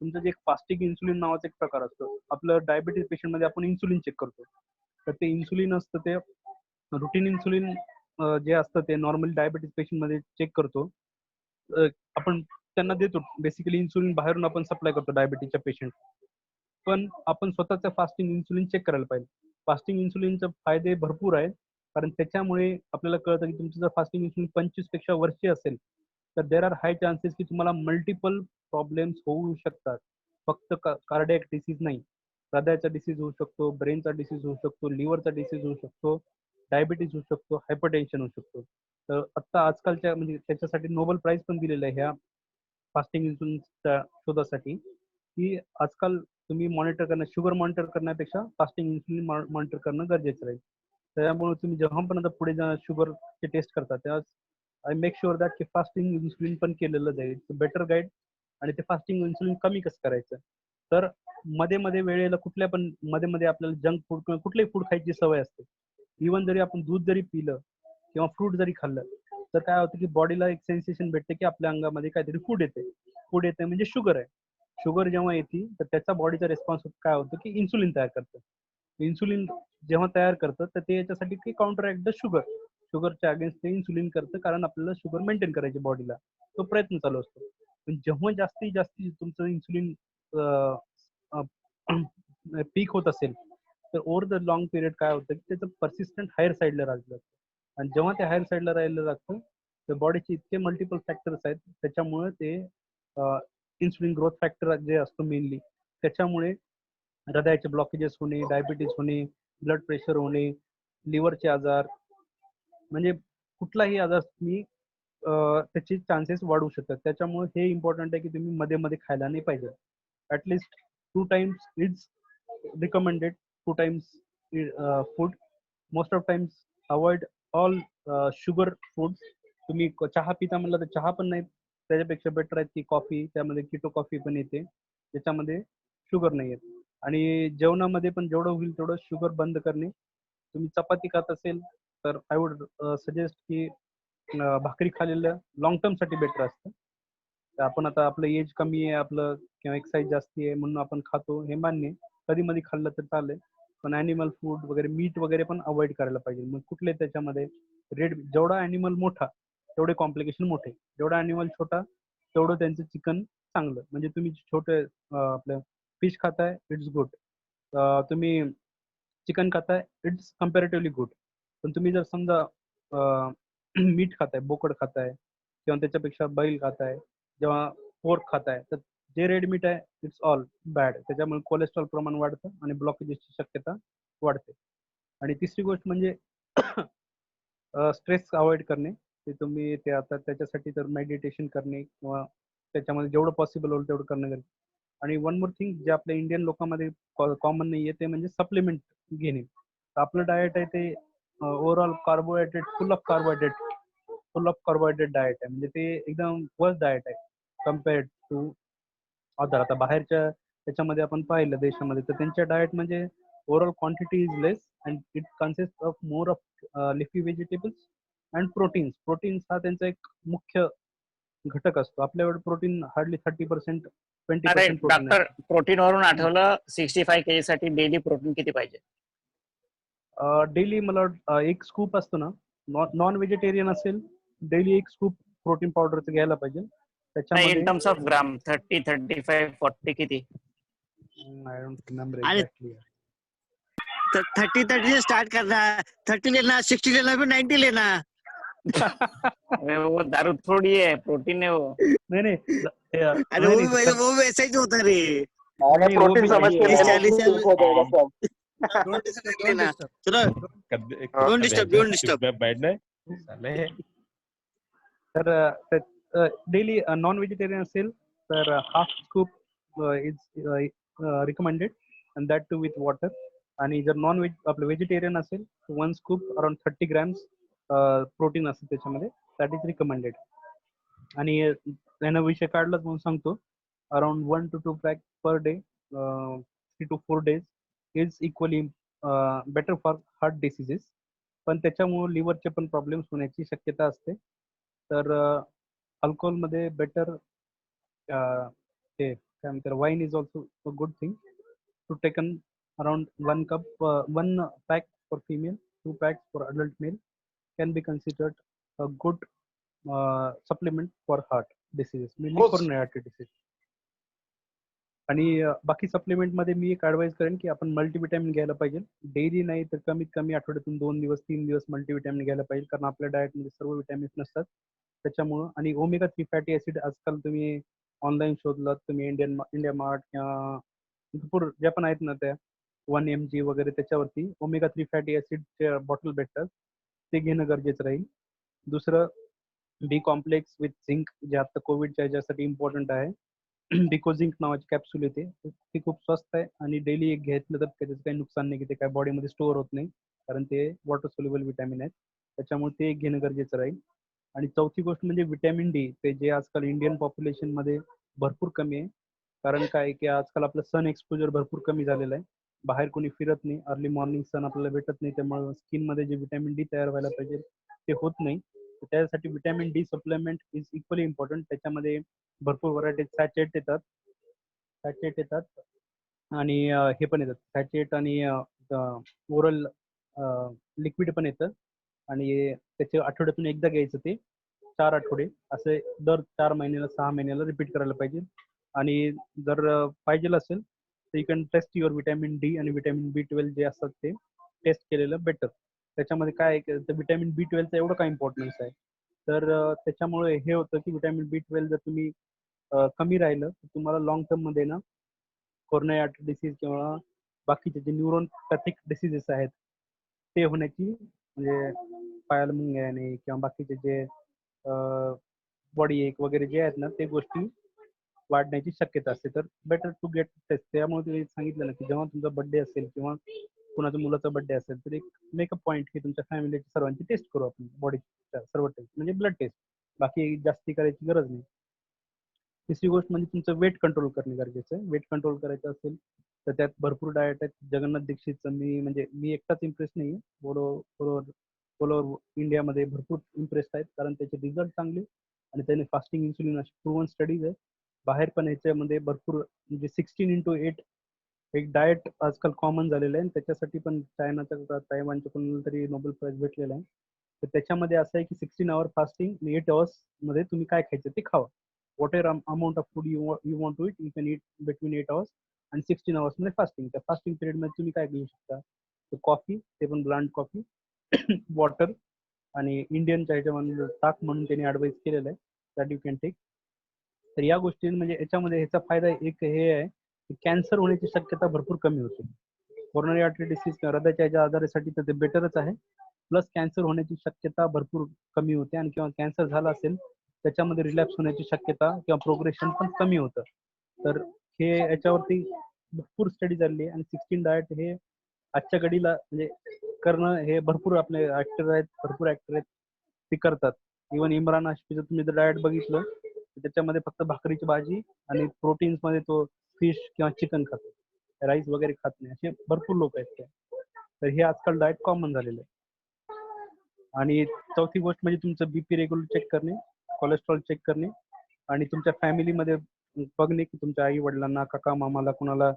S3: तुमचं जे फास्टिक इन्सुलिन नावाचा एक प्रकार असतो. आपलं डायबिटीज पेशंट मध्ये आपण इन्सुलिन चेक करतो, तर ते इन्सुलिन असतं ते रुटीन इन्सुलिन जे असतं ते नॉर्मली डायबिटीज पेशंट मध्ये चेक करतो. आपण त्यांना देतो बेसिकली इन्सुलिन, बाहेरून आपण सप्लाय करतो डायबिटीजच्या पेशंट. पण आपण स्वतःचं फास्टिंग इन्सुलिन चेक करायला पाहिजे. फास्टिंग इन्सुलिनचे फायदे भरपूर आहेत, कारण त्याच्यामुळे आपल्याला कळतं की तुमचं जर फास्टिंग इन्सुलिन 25 पेक्षा वरची असेल तर देर आर हाय चान्सेस की तुम्हाला मल्टिपल प्रॉब्लेम्स होऊ शकतात. फक्त कार्डियक डिसीज नाही, हृदयाचा डिसीज होऊ शकतो, ब्रेनचा डिसीज होऊ शकतो, लिव्हरचा डिसीज होऊ शकतो, डायबिटीज होऊ शकतो, हायपरटेन्शन होऊ शकतो. तर आता आजकालच्या म्हणजे त्याच्यासाठी नोबेल प्राइज पण दिलेलं आहे ह्या फास्टिंग इन्सुलिनच्या शोधासाठी, की आजकाल तुम्ही मॉनिटर करणं, शुगर मॉनिटर करण्यापेक्षा फास्टिंग इन्सुलिन मॉनिटर करणं गरजेचं राहील. त्यामुळे तुम्ही जेव्हा पण आता पुढे शुगरची टेस्ट करता तेव्हा आय मेक शुअर दॅट की फास्टिंग इन्सुलिन पण केलेलं जाईल, बेटर गाईड. आणि ते फास्टिंग इन्सुलिन कमी कसं करायचं, तर मध्ये मध्ये वेळेला कुठल्या पण मध्ये मध्ये आपल्याला जंक फूड किंवा कुठलेही फूड खायची सवय असते. इव्हन जरी आपण दूध जरी पिलं किंवा फ्रूट जरी खाल्लं तर काय होतं की बॉडीला एक सेन्सेशन भेटते की आपल्या अंगामध्ये काहीतरी फूड येते म्हणजे शुगर आहे. शुगर जेव्हा येते तर त्याचा बॉडीचा रिस्पॉन्स काय होतं की इन्सुलिन तयार करतं. इन्सुलिन जेव्हा तयार करतं तर ते याच्यासाठी की काउंटर ऍक्ट द शुगरच्या अगेन्स्ट ते इन्सुलिन करतं, कारण आपल्याला शुगर मेंटेन करायची बॉडीला, तो प्रयत्न चालू असतो. पण जेव्हा जास्तीत जास्त तुमचं इन्सुलिन पीक होत असेल तर ओव्हर द लॉंग पिरियड काय होतं की त्याचं पर्सिस्टंट हायर साईडला राहिलं लागतं. आणि जेव्हा ते हायर साईडला राहिलं लागतं तर बॉडीचे इतके मल्टिपल फॅक्टर्स आहेत, त्याच्यामुळे ते इन्सुलिन ग्रोथ फॅक्टर जे असतो मेनली, त्याच्यामुळे हृदयाचे ब्लॉकेजेस होणे, डायबिटीज होणे, ब्लड प्रेशर होणे, लिव्हरचे आजार, म्हणजे कुठलाही आजार तुम्ही त्याचे चान्सेस वाढू शकतात. त्याच्यामुळे हे इम्पॉर्टंट आहे की तुम्ही मध्ये मध्ये खायला नाही पाहिजे. At least 2 times is recommended, 2 times food. Most of times avoid all sugar food. तुम्ही चहा पिता म्हणलं तर चहा पण नाही, त्याच्यापेक्षा बेटर आहे की कॉफी, त्यामध्ये किटो कॉफी पण येते, त्याच्यामध्ये शुगर नाही येत. आणि जेवणामध्ये पण जेवढं होईल तेवढं शुगर बंद करणे. तुम्ही चपाती खात असेल तर आय वुड सजेस्ट की भाकरी खाल्लेलं लॉंग टर्म साठी बेटर असतं. तर आपण आता आपलं एज कमी आहे आपलं किंवा एक्सरसाइज जास्ती आहे म्हणून आपण खातो, हे मान्य. कधी मध्ये खाल्लं तर चालेल, पण ॲनिमल फूड वगैरे, मीट वगैरे पण अवॉइड करायला पाहिजे. मग कुठले त्याच्यामध्ये जेवढा ॲनिमल मोठा तेवढे कॉम्प्लिकेशन मोठे, जेवढा ॲनिमल छोटा तेवढं त्यांचं चिकन चांगलं. म्हणजे तुम्ही छोटे आपलं फिश खाताय, इट्स गुड. तुम्ही चिकन खाताय, इट्स कम्पॅरेटिव्हली गुड. पण तुम्ही जर समजा मीठ खाताय, बोकड खाताय किंवा त्याच्यापेक्षा बैल खाताय, जेव्हा पोर्क खाताय, तर जे रेड मीट आहे इट्स ऑल बॅड. त्याच्यामुळे कोलेस्ट्रॉल प्रमाण वाढतं आणि ब्लॉकेजेसची शक्यता वाढते. आणि तिसरी गोष्ट म्हणजे स्ट्रेस अवॉइड करणे. ते तुम्ही ते आता त्याच्यासाठी तर मेडिटेशन करणे किंवा त्याच्यामध्ये जेवढं पॉसिबल होईल तेवढं करणं गरजेचं. आणि वन मोर थिंग जे आपल्या इंडियन लोकांमध्ये कॉमन नाही आहे ते म्हणजे सप्लिमेंट घेणे. तर आपलं डाएट आहे ते overall carbohydrate, full of carbohydrate diet आहे. म्हणजे ते एकदम वर्स्ट डाएट आहे कम्पेअर्ड टू अदर. आता बाहेरच्या त्याच्यामध्ये आपण पाहिलं देशामध्ये तर त्यांच्या डाएट म्हणजे overall quantity is less and it consist of more of leafy vegetables and proteins हा त्यांचा एक मुख्य घटक असतो. आपल्याकडे प्रोटीन हार्डली 30%,
S2: अरे
S3: 20% प्रोटीन
S2: डॉक्टर,
S3: आहे.
S2: प्रोटीन वरून आठवलं, 65 kg साठी डेली प्रोटीन किती पाहिजे?
S3: डेली मला एक स्कूप असतो ना, नॉन व्हेजिटेरियन असेल डेली एक स्कूप प्रोटीन पावडरचं घ्यायला पाहिजे.
S2: नाही,
S3: त्याच्यामध्ये
S2: इन टर्म्स ऑफ ग्राम, 30, 35, 40 किती?
S3: आय डोंट रिमेंबर
S9: अरे
S3: एक्झॅक्टली.
S9: 30 से स्टार्ट करना, 30 लेना, 60 लेना, फिर 90 लेना.
S2: अरे वो दारू थोड़ी है, प्रोटीन है वो.
S3: नहीं
S9: अरे वो भी वैसा ही होता रे.
S10: अरे
S3: नहीं, वो
S10: प्रोटीन
S3: भी
S10: समझ के
S9: तीस
S10: लेना,
S9: 40
S10: ठीक हो जाएगा सब.
S8: Don't disturb, don't
S9: लेना.
S8: disturb.
S9: चलो, don't disturb.
S4: बैठना साले.
S3: तर डेली नॉन व्हेजिटेरियन असेल तर half scoop is recommended and that too with water. आणि जर नॉन व्हेज आपलं व्हेजिटेरियन असेल तर 1 स्कूप अराउंड 30 grams प्रोटीन असतं त्याच्यामध्ये, दॅट इज रिकमेंडेड. आणि त्यानं विषय काढलाच म्हणून सांगतो, around 1 to 2 packs per day 3 to 4 days is equally better for heart diseases. पण त्याच्यामुळे लिव्हरचे पण प्रॉब्लेम्स होण्याची शक्यता असते. तर अल्कोहोलमध्ये बेटर ते काय म्हणतात, wine is also a good thing to taken around 1 pack for female, 2 packs for adult male can be considered a good supplement for heart diseases, mainly
S5: Coach.
S3: coronary artery disease. आणि बाकी supplement मध्ये मी एक advice करेन की आपण multivitamin घ्यायला पाहिजे. Daily नाही तर कमीत कमी आठवड्यातून 2 दिवस 3 दिवस मल्टीव्हिटॅमिन घ्यायला पाहिजे, कारण आपल्या डाएटमध्ये सर्व विटॅमिन्स नसतात त्याच्यामुळं. आणि ओमेगा 3 फॅटी ऍसिड आजकाल तुम्ही ऑनलाईन शोधलात, तुम्ही इंडिया मार्ट किंवा भरपूर ज्या पण आहेत ना त्या 1 mg वगैरे त्याच्यावरती ओमेगा 3 फॅटी ऍसिडच्या बॉटल भेटतात, ते घेणं गरजेचं राहील. दुसरं बी कॉम्प्लेक्स विथ झिंक, जे आता कोविडच्या ह्याच्यासाठी इम्पॉर्टंट आहे. बिकोझिंक नावाची कॅप्सूल येते, ती खूप स्वस्त आहे आणि डेली एक घेतलं तर त्याचं काही नुकसान नाही, की ते काय बॉडीमध्ये स्टोअर होत नाही, कारण ते वॉटर सोल्युबल विटॅमिन आहेत. त्याच्यामुळे ते एक घेणं गरजेचं राहील. आणि चौथी गोष्ट म्हणजे विटॅमिन डी, ते जे आजकाल इंडियन पॉप्युलेशन मध्ये भरपूर कमी आहे. कारण काय की आजकाल आपलं सन एक्सपोजर भरपूर कमी झालेलं आहे, बाहेर कोणी फिरत नाही, अर्ली मॉर्निंग सन आपल्याला भेटत नाही, त्यामुळे स्किन मध्ये जे विटॅमिन डी तयार व्हायला पाहिजे ते होत नाही. तर त्यासाठी vitamin D supplement is equally important. त्याच्यामध्ये भरपूर व्हरायटी सॅचेट येतात आणि हे पण येतात सॅचेट, आणि ओरल लिक्विड पण येतं. आणि त्याचे आठवड्यातून एकदा घ्यायचं, ते 4 आठवडे असे दर 4 महिन्याला 6 महिन्याला रिपीट करायला पाहिजे. आणि जर पाहिजे असेल तर you can test your vitamin D आणि विटॅमिन B12 जे असतात ते टेस्ट केलेलं बेटर. त्याच्यामध्ये काय आहे तर विटॅमिन B12चा एवढं काय इम्पॉर्टन्स आहे, तर त्याच्यामुळे हे होतं की विटॅमिन B12 जर तुम्ही कमी राहिलं तर तुम्हाला लॉंग टर्म मध्ये ना कोरोनरी आर्टरी डिसीज किंवा बाकीचे जे न्यूरोपॅथिक डिसीजेस आहेत ते होण्याची, म्हणजे पायाला मुंग्या येणे किंवा बाकीचे जे बॉडी एक वगैरे जे आहेत ना, ते गोष्टी वाढण्याची शक्यता असते. तर बेटर टू गेट टेस्ट. त्यामुळे तुम्ही सांगितलं ना की जेव्हा तुमचा बर्थडे असेल किंवा कुणाच्या मुलाचा बर्थडे असेल तर एक मेकअप पॉईंट की तुमच्या फॅमिलीची सर्वांची टेस्ट करू आपण, बॉडीच्या सर्व टेस्ट म्हणजे ब्लड टेस्ट, बाकी जास्ती करायची गरज नाही. तिसरी गोष्ट म्हणजे तुमचं वेट कंट्रोल करणे गरजेचं आहे. वेट कंट्रोल करायचं असेल तर त्यात भरपूर डाएट आहेत. जगन्नाथ दीक्षितचं मी एकटाच इम्प्रेस नाही, ऑल ओव्हर इंडियामध्ये भरपूर इम्प्रेस आहेत, कारण त्याचे रिझल्ट चांगले आणि त्याने फास्टिंग इन्सुलिन अशी प्रूव्हन स्टडीज आहे. बाहेर पण ह्याच्यामध्ये भरपूर म्हणजे 16x8 एक डाएट आजकाल कॉमन झालेलं आहे, आणि त्याच्यासाठी पण चायनाच्या तायवानच्या कोणाला तरी नोबेल प्राइज भेटलेला आहे. तर त्याच्यामध्ये असं आहे की 16 आवर फास्टिंग आणि 8 hours मध्ये तुम्ही काय खायचं ते खावा. whatever amount of food you want to eat, you can eat between 8 hours आणि 16 hours मध्ये फास्टिंग. त्या फास्टिंग पिरियड मध्ये तुम्ही काय घेऊ शकता, तर कॉफी, ते पण ब्लँड कॉफी, वॉटर, आणि इंडियनच्या ह्याच्यामध्ये ताक म्हणून त्यांनी ऍडवाइस केलेलं आहे, दॅट यू कॅन टेक. तर या गोष्टी म्हणजे याच्यामध्ये ह्याचा फायदा एक हे आहे की कॅन्सर होण्याची शक्यता भरपूर कमी होते. कोरोनरी आर्टरी डिसीज किंवा हृदयाच्या ह्याच्या आजारासाठी तर ते बेटरच आहे, प्लस कॅन्सर होण्याची शक्यता भरपूर कमी होते. आणि किंवा कॅन्सर झाला असेल त्याच्यामध्ये रिलॅप्स होण्याची शक्यता किंवा प्रोग्रेशन पण कमी होतं. तर हे याच्यावरती भरपूर स्टडी झाली आहे. आणि 16 डाएट हे आजच्या घडीला म्हणजे करणं हे भरपूर आपले ऍक्टर आहेत ते करतात. इव्हन इम्रान हाशमीचं तुम्ही जर डाएट बघितलं तर त्याच्यामध्ये फक्त भाकरीची भाजी आणि प्रोटीन्स मध्ये तो फिश किंवा चिकन खातो, राईस वगैरे खात नाही, असे भरपूर लोक आहेत ते. तर हे आजकाल डाएट कॉमन झालेलं आहे. आणि चौथी गोष्ट म्हणजे तुमचं बीपी रेग्युलर चेक करणे, कोलेस्ट्रॉल चेक करणे, आणि तुमच्या फॅमिलीमध्ये बघणे की तुमच्या आई वडिलांना, काका मामाला कोणाला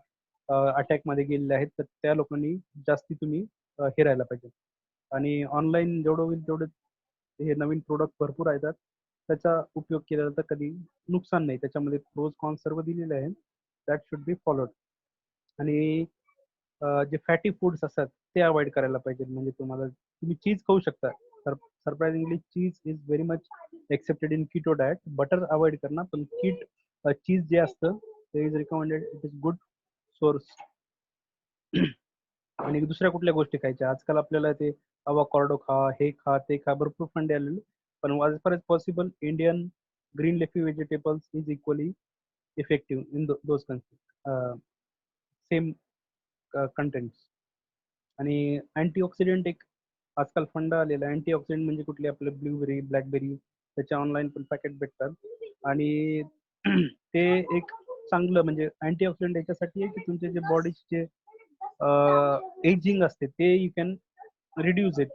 S3: अटॅक मध्ये गेलेले आहेत, तर त्या लोकांनी जास्ती तुम्ही हे राहायला पाहिजे. आणि ऑनलाईन जेवढं होईल तेवढं हे नवीन प्रोडक्ट भरपूर येतात, त्याचा उपयोग केला तर कधी नुकसान नाही. त्याच्यामध्ये प्रोज कॉन्स सर्व दिलेले आहेत, दॅट शुड बी फॉलोड. आणि जे फॅटी फूड्स असतात ते अवॉइड करायला पाहिजे. म्हणजे तुम्ही चीज खाऊ शकता, तर surprisingly cheese is very much accepted in keto diet. Butter avoid करणार, पण चीज जे असतं ते is recommended, it is good source. आणि दुसऱ्या कुठल्या गोष्टी खायच्या, आजकाल आपल्याला ते अवाकॉर्डो खा, हे खा, ते खा, भरपूर फंडे आलेले. पण as far as possible Indian green leafy vegetables is equally effective in those same contents. आणि अँटीऑक्सिडंट एक आजकाल फंड आलेला आहे. अँटीऑक्सिडंट म्हणजे कुठले, आपले ब्लूबेरी, ब्लॅकबेरी, त्याच्या ऑनलाईन पण पॅकेट भेटतात. आणि ते एक चांगलं म्हणजे अँटीऑक्सिडंट याच्यासाठी आहे की तुमचे जे बॉडीचे एजिंग असते ते you can reduce it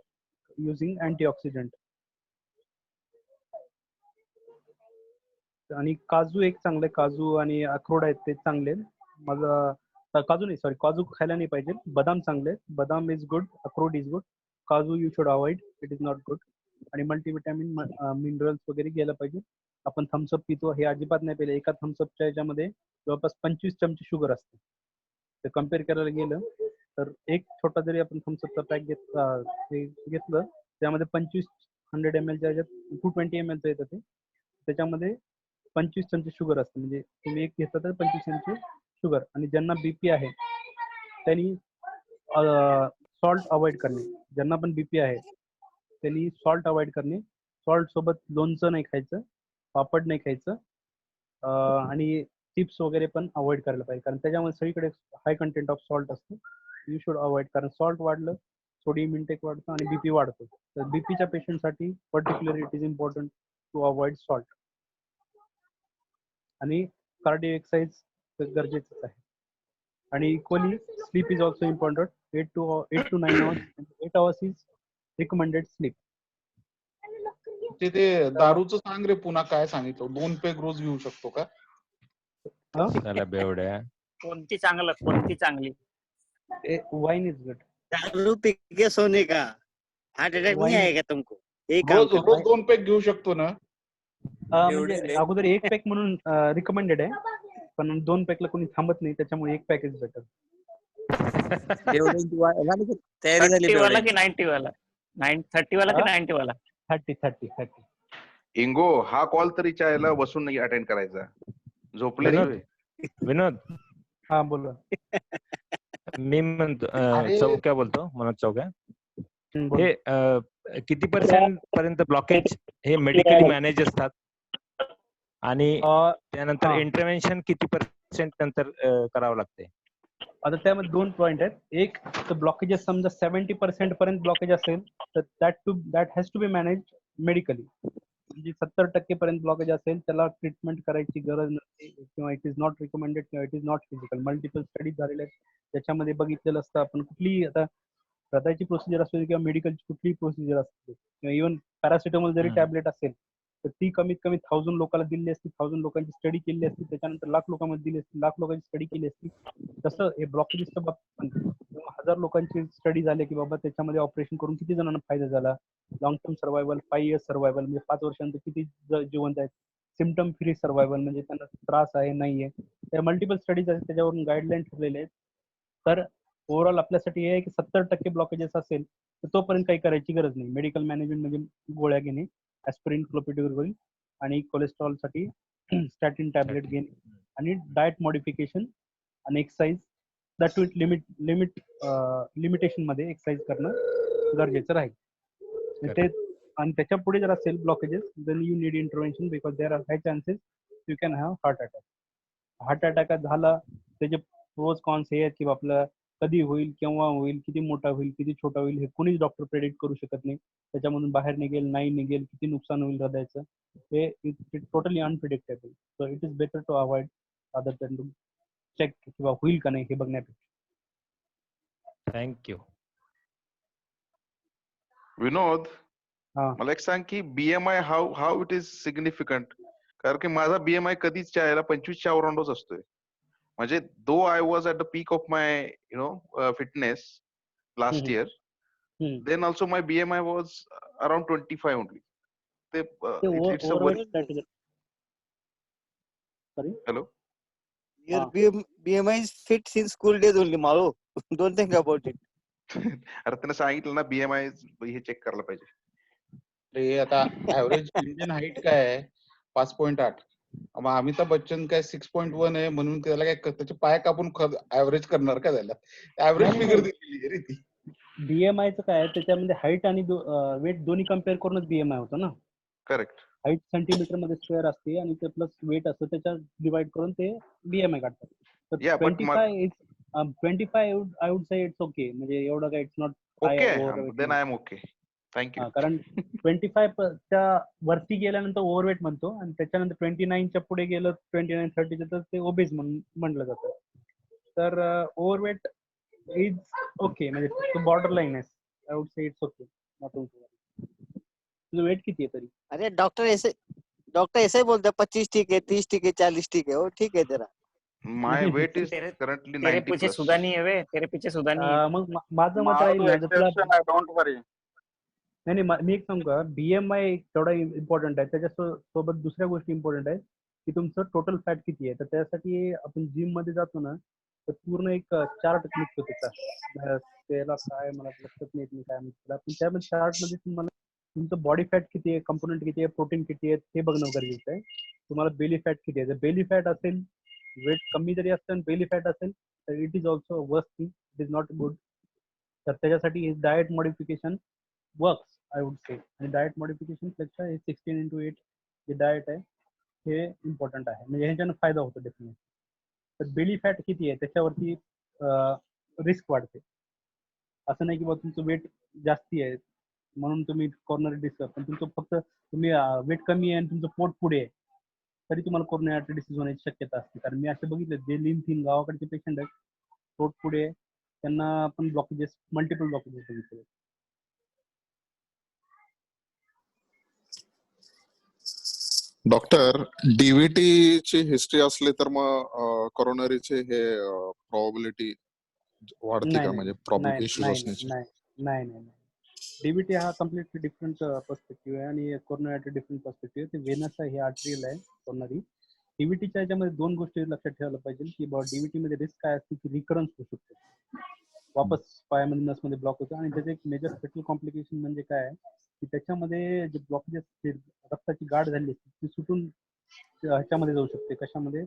S3: using antioxidant. आणि काजू एक चांगले, काजू आणि अक्रोड आहेत ते चांगले. माझा काजू नाही, सॉरी, काजू खायला नाही पाहिजे. बदाम चांगले, बदाम इज गुड, अक्रोड इज गुड, काजू you should avoid, it is not good. आणि मल्टीविटॅमिन, मिनरल्स वगैरे घ्यायला पाहिजे. आपण थम्सअप पितो हे अजिबात नाही पेले. एका थम्सअपच्या याच्यामध्ये जवळपास 25 चमचे शुगर असते. ते कम्पेअर करायला गेलं तर एक छोटा जरी आपण थम्सअपचा पॅक घेतलं त्यामध्ये 100 ml च्या याच्यात 220 ml चं येतं ते, त्याच्यामध्ये 25 चमचे शुगर असते. म्हणजे तुम्ही एक घेतलं तर 25 चमचे शुगर. आणि ज्यांना बीपी आहे त्यांनी सॉल्ट अवॉइड करणे. ज्यांना पण बीपी आहे त्यांनी सॉल्ट अवॉइड करणे. सॉल्ट सोबत लोणचं नाही खायचं, पापड नाही खायचं, आणि चिप्स वगैरे पण अवॉइड करायला पाहिजे, कारण त्याच्यामध्ये सगळीकडे हाय कंटेंट ऑफ सॉल्ट असतं. यू शुड अवॉइड, कारण सॉल्ट वाढलं सोडियम इंटेक वाढतं आणि बीपी वाढतो. तर बीपीच्या पेशंटसाठी particularly it is important to avoid salt. आणि कार्डिओ एक्सरसाइज गरजेचंच आहे. आणि equally sleep is also important. 8 to 9 hours. 8 hours is recommended sleep.
S5: ते दारूचं सांग रे पुन्हा, काय सांगितलं? 2 पेग रोज घेऊ शकतो का?
S4: त्याला बेवड्या.
S2: कोणती चांगली?
S3: Wine is good.
S9: दारू पी के सोने का हार्ट अटैक नहीं आएगा तुमको.
S5: रोज 2 पेग घेऊ शकतो ना?
S3: म्हणजे अगोदर 1 पॅक म्हणून रिकमेंडेड आहे, पण 2 पॅकला कोणी थांबत नाही, त्याच्यामुळे 1 पॅक इज बेटर.
S2: 30 वाला की 90 वाला? 30 वाला की 90 वाला?
S3: 30.
S6: इंगो हा कॉल तरी चायला बसून नाही अटेंड करायचा, झोपले.
S4: विनोद,
S3: हा बोला.
S4: मी म्हणतो चौक्या बोलतो, मनोज चौक्या. हे किती % पर्यंत ब्लॉकेज हे मेडिकली मॅनेज असतात आणि त्यानंतर इंटरव्हेन्शन किती % नंतर करावं लागते?
S3: आता त्यामध्ये 2 पॉइंट आहेत. एक तर ब्लॉकेजेस समजा 70% पर्यंत ब्लॉकेज असेल तर that has to be manage medically. म्हणजे 70% पर्यंत ब्लॉकेज असेल त्याला ट्रीटमेंट करायची गरज नसते, किंवा इट इज नॉट रिकमेंडेड, किंवा it is not physical. Multiple studies झालेले आहेत त्याच्यामध्ये बघितलेलं असतं. आपण कुठलीही आता हृदयाची प्रोसिजर असते किंवा मेडिकलची कुठलीही प्रोसिजर असते, किंवा इव्हन पॅरासिटामॉल जरी टॅबलेट असेल तर ती कमीत कमी 1000 लोकांना दिली असती, 1000 लोकांची स्टडी केली असती, त्याच्यानंतर लाख लोकांमध्ये दिली असती, लाख लोकांची स्टडी केली असती. तसं हे ब्लॉकेजेसच्या बाबतीत 1000 लोकांची स्टडी झाली की बाबा त्याच्यामध्ये ऑपरेशन करून किती जणांना फायदा झाला, long term survival, 5 years survival म्हणजे 5 वर्षांत किती जिवंत आहेत, सिम्पटम फ्री सर्व्हायवल म्हणजे त्यांना त्रास आहे नाहीये, त्या मल्टिपल स्टडीज आहेत, त्याच्यावरून गाईडलाईन ठरलेले आहेत. तर ओव्हरऑल आपल्यासाठी हे आहे की 70% ब्लॉकेजेस असेल तर तोपर्यंत काही करायची गरज नाही. मेडिकल मॅनेजमेंट म्हणजे गोळ्या घेणे, ॲस्पिरिन, क्लोपिडोग्राल, आणि कोलेस्ट्रॉलसाठी स्टॅटिन टॅबलेट घेणे, आणि डाएट मॉडिफिकेशन आणि एक्सरसाइज दॅट विथ लिमिटेशन मध्ये एक्सरसाइज करणं गरजेचं राहील. ते आणि त्याच्या पुढे जर असेल blockages then you need intervention, because there are high chances you can have heart attack. Heart attack झाला त्याचे प्रोज कॉन्स हे आहेत की आपलं कधी होईल, केव्हा होईल, किती मोठा होईल, किती छोटा होईल हे कोणीच डॉक्टर प्रेडिक्ट करू शकत नाही. त्याच्यामधून बाहेर निघेल नाही निघेल, किती नुकसान होईल हृदयाचं, हे it totally unpredictable. So it is better to avoid other than to check किंवा होईल का नाही हे बघण्यापेक्षा.
S4: थँक्यू.
S6: विनोद, मला एक सांग की BMI how it is significant. कारण की माझा बीएमआय कधीच चायला 25च्या अराउंडच असतोय. म्हणजे though I was at the peak of my fitness last year, then also my BMI was around 25 only. Hello?
S9: Your BMI is fit since school days only, Malo. Don't think about it.
S6: अरे त्याने सांगितलं ना BMI हे check करायला पाहिजे.
S5: रे आता average Indian height काय आहे? 5.8. मग अमिताभ बच्चन काय 6.1 आहे, म्हणून त्याला काय त्याचे पाय कापून ऍव्हरेज करणार का त्याला? ऍव्हरेज फिगर दिलेली रे ती.
S3: बीएमआयचं काय त्याच्यामध्ये हाईट आणि वेट दोन्ही कम्पेअर करूनच बीएमआय होतं ना.
S6: करेक्ट.
S3: हाईट सेंटीमीटर मध्ये स्क्वेअर असते आणि ते प्लस वेट असतं, त्याच्यात डिवाइड करून ते बीएमआय काढतात. तर 25 I would say it's okay, म्हणजे एवढं काय it's not
S6: okay. Then I am okay. Thank you.
S3: कारण 25 च्या वरती गेल्यानंतर ओव्हरवेट म्हणतो, आणि त्याच्यानंतर 29च्या पुढे गेलं 29-30 तर ते ओबेस म्हणलं जातं. तर ओव्हरवेट इज ओके, म्हणजे बॉर्डर लाईन आहे. I would say it's okay. तुझं वेट किती आहे तरी?
S9: अरे डॉक्टर ऐसे ही बोलते 25 ठीक है, 30 ठीक है, 40 ठीक है, वो ठीक है तेरा.
S6: माय वेट इज करंटली 90
S2: तेरे पीछे सुधा नहीं है वे, तेरे पीछे सुधा नहीं है.
S3: मग माझं मत राहील ना,
S10: डोंट वरी.
S3: नाही मी एक सांगू का, BMI तेवढा इम्पॉर्टंट आहे, त्याच्या सोबत दुसऱ्या गोष्टी इम्पॉर्टंट आहेत की तुमचं टोटल फॅट किती आहे. तर त्यासाठी आपण जिम मध्ये जातो ना, तर पूर्ण एक चार्ट निघतो त्याचा, त्याला काय मला लक्षात नाही येत काय म्हणतात, पण त्या चार्ट मध्ये तुम्हाला तुमचं बॉडी फॅट किती आहे, कंपोनंट किती आहे, प्रोटीन किती आहे हे बघणं गरजेचं आहे. तुम्हाला बेली फॅट किती आहे. जर बेली फॅट असेल, वेट कमी जरी असतं आणि बेली फॅट असेल तर it is also worst thing, it is not good. तर त्याच्यासाठी diet modification works I would से. आणि डाएट मॉडिफिकेशन पेक्षा हे 16x8 जे डाएट आहे हे इम्पॉर्टंट आहे, म्हणजे ह्याच्यानं फायदा होतो डेफिनेटली. तर बेली फॅट किती आहे त्याच्यावरती रिस्क वाढते. असं नाही की बा तुमचं वेट जास्ती आहे म्हणून तुम्ही कॉर्नरी डिसीज, पण तुमचं फक्त तुम्ही वेट कमी आहे आणि तुमचं पोट पुढे आहे तरी तुम्हाला कॉर्नरी आर्टरी डिसीज होण्याची शक्यता असते. कारण मी असे बघितले जे लीन थीन गावाकडचे पेशंट आहेत, पोट पुढे आहे, त्यांना आपण ब्लॉकेजेस, मल्टिपल ब्लॉकेजेस बघितले.
S11: डॉक्टर, डीव्हीटी ची हिस्ट्री असली तर मग कोरोनरीचे हे प्रोबॅबिलिटी वाढते का, म्हणजे प्रॉब्लेम इश्यूज असण्याची?
S3: नाही. डीबीटी हा कम्प्लिटली डिफरंट पर्स्पेक्टिव्ह आहे आणि कोरोनरी आर्टरी डिफरंट पर्स्पेक्टिव्ह आहे. ते वेनस आहे, हे आर्टरियल आहे कोरोनरी. डीबीटीच्या याच्यामध्ये दोन गोष्टी लक्षात ठेवायला पाहिजे की डीबीटी मध्ये रिस्क काय असते की रिकरन्स होऊ शकतो, वापस पायामध्ये नसमध्ये ब्लॉक होतो. आणि त्याचे एक मेजर फेटल कॉम्प्लिकेशन म्हणजे काय आहे की त्याच्यामध्ये जे ब्लॉकेजेस, रक्ताची गाठ झाली असते ती सुटून ह्याच्यामध्ये जाऊ शकते. कशामध्ये?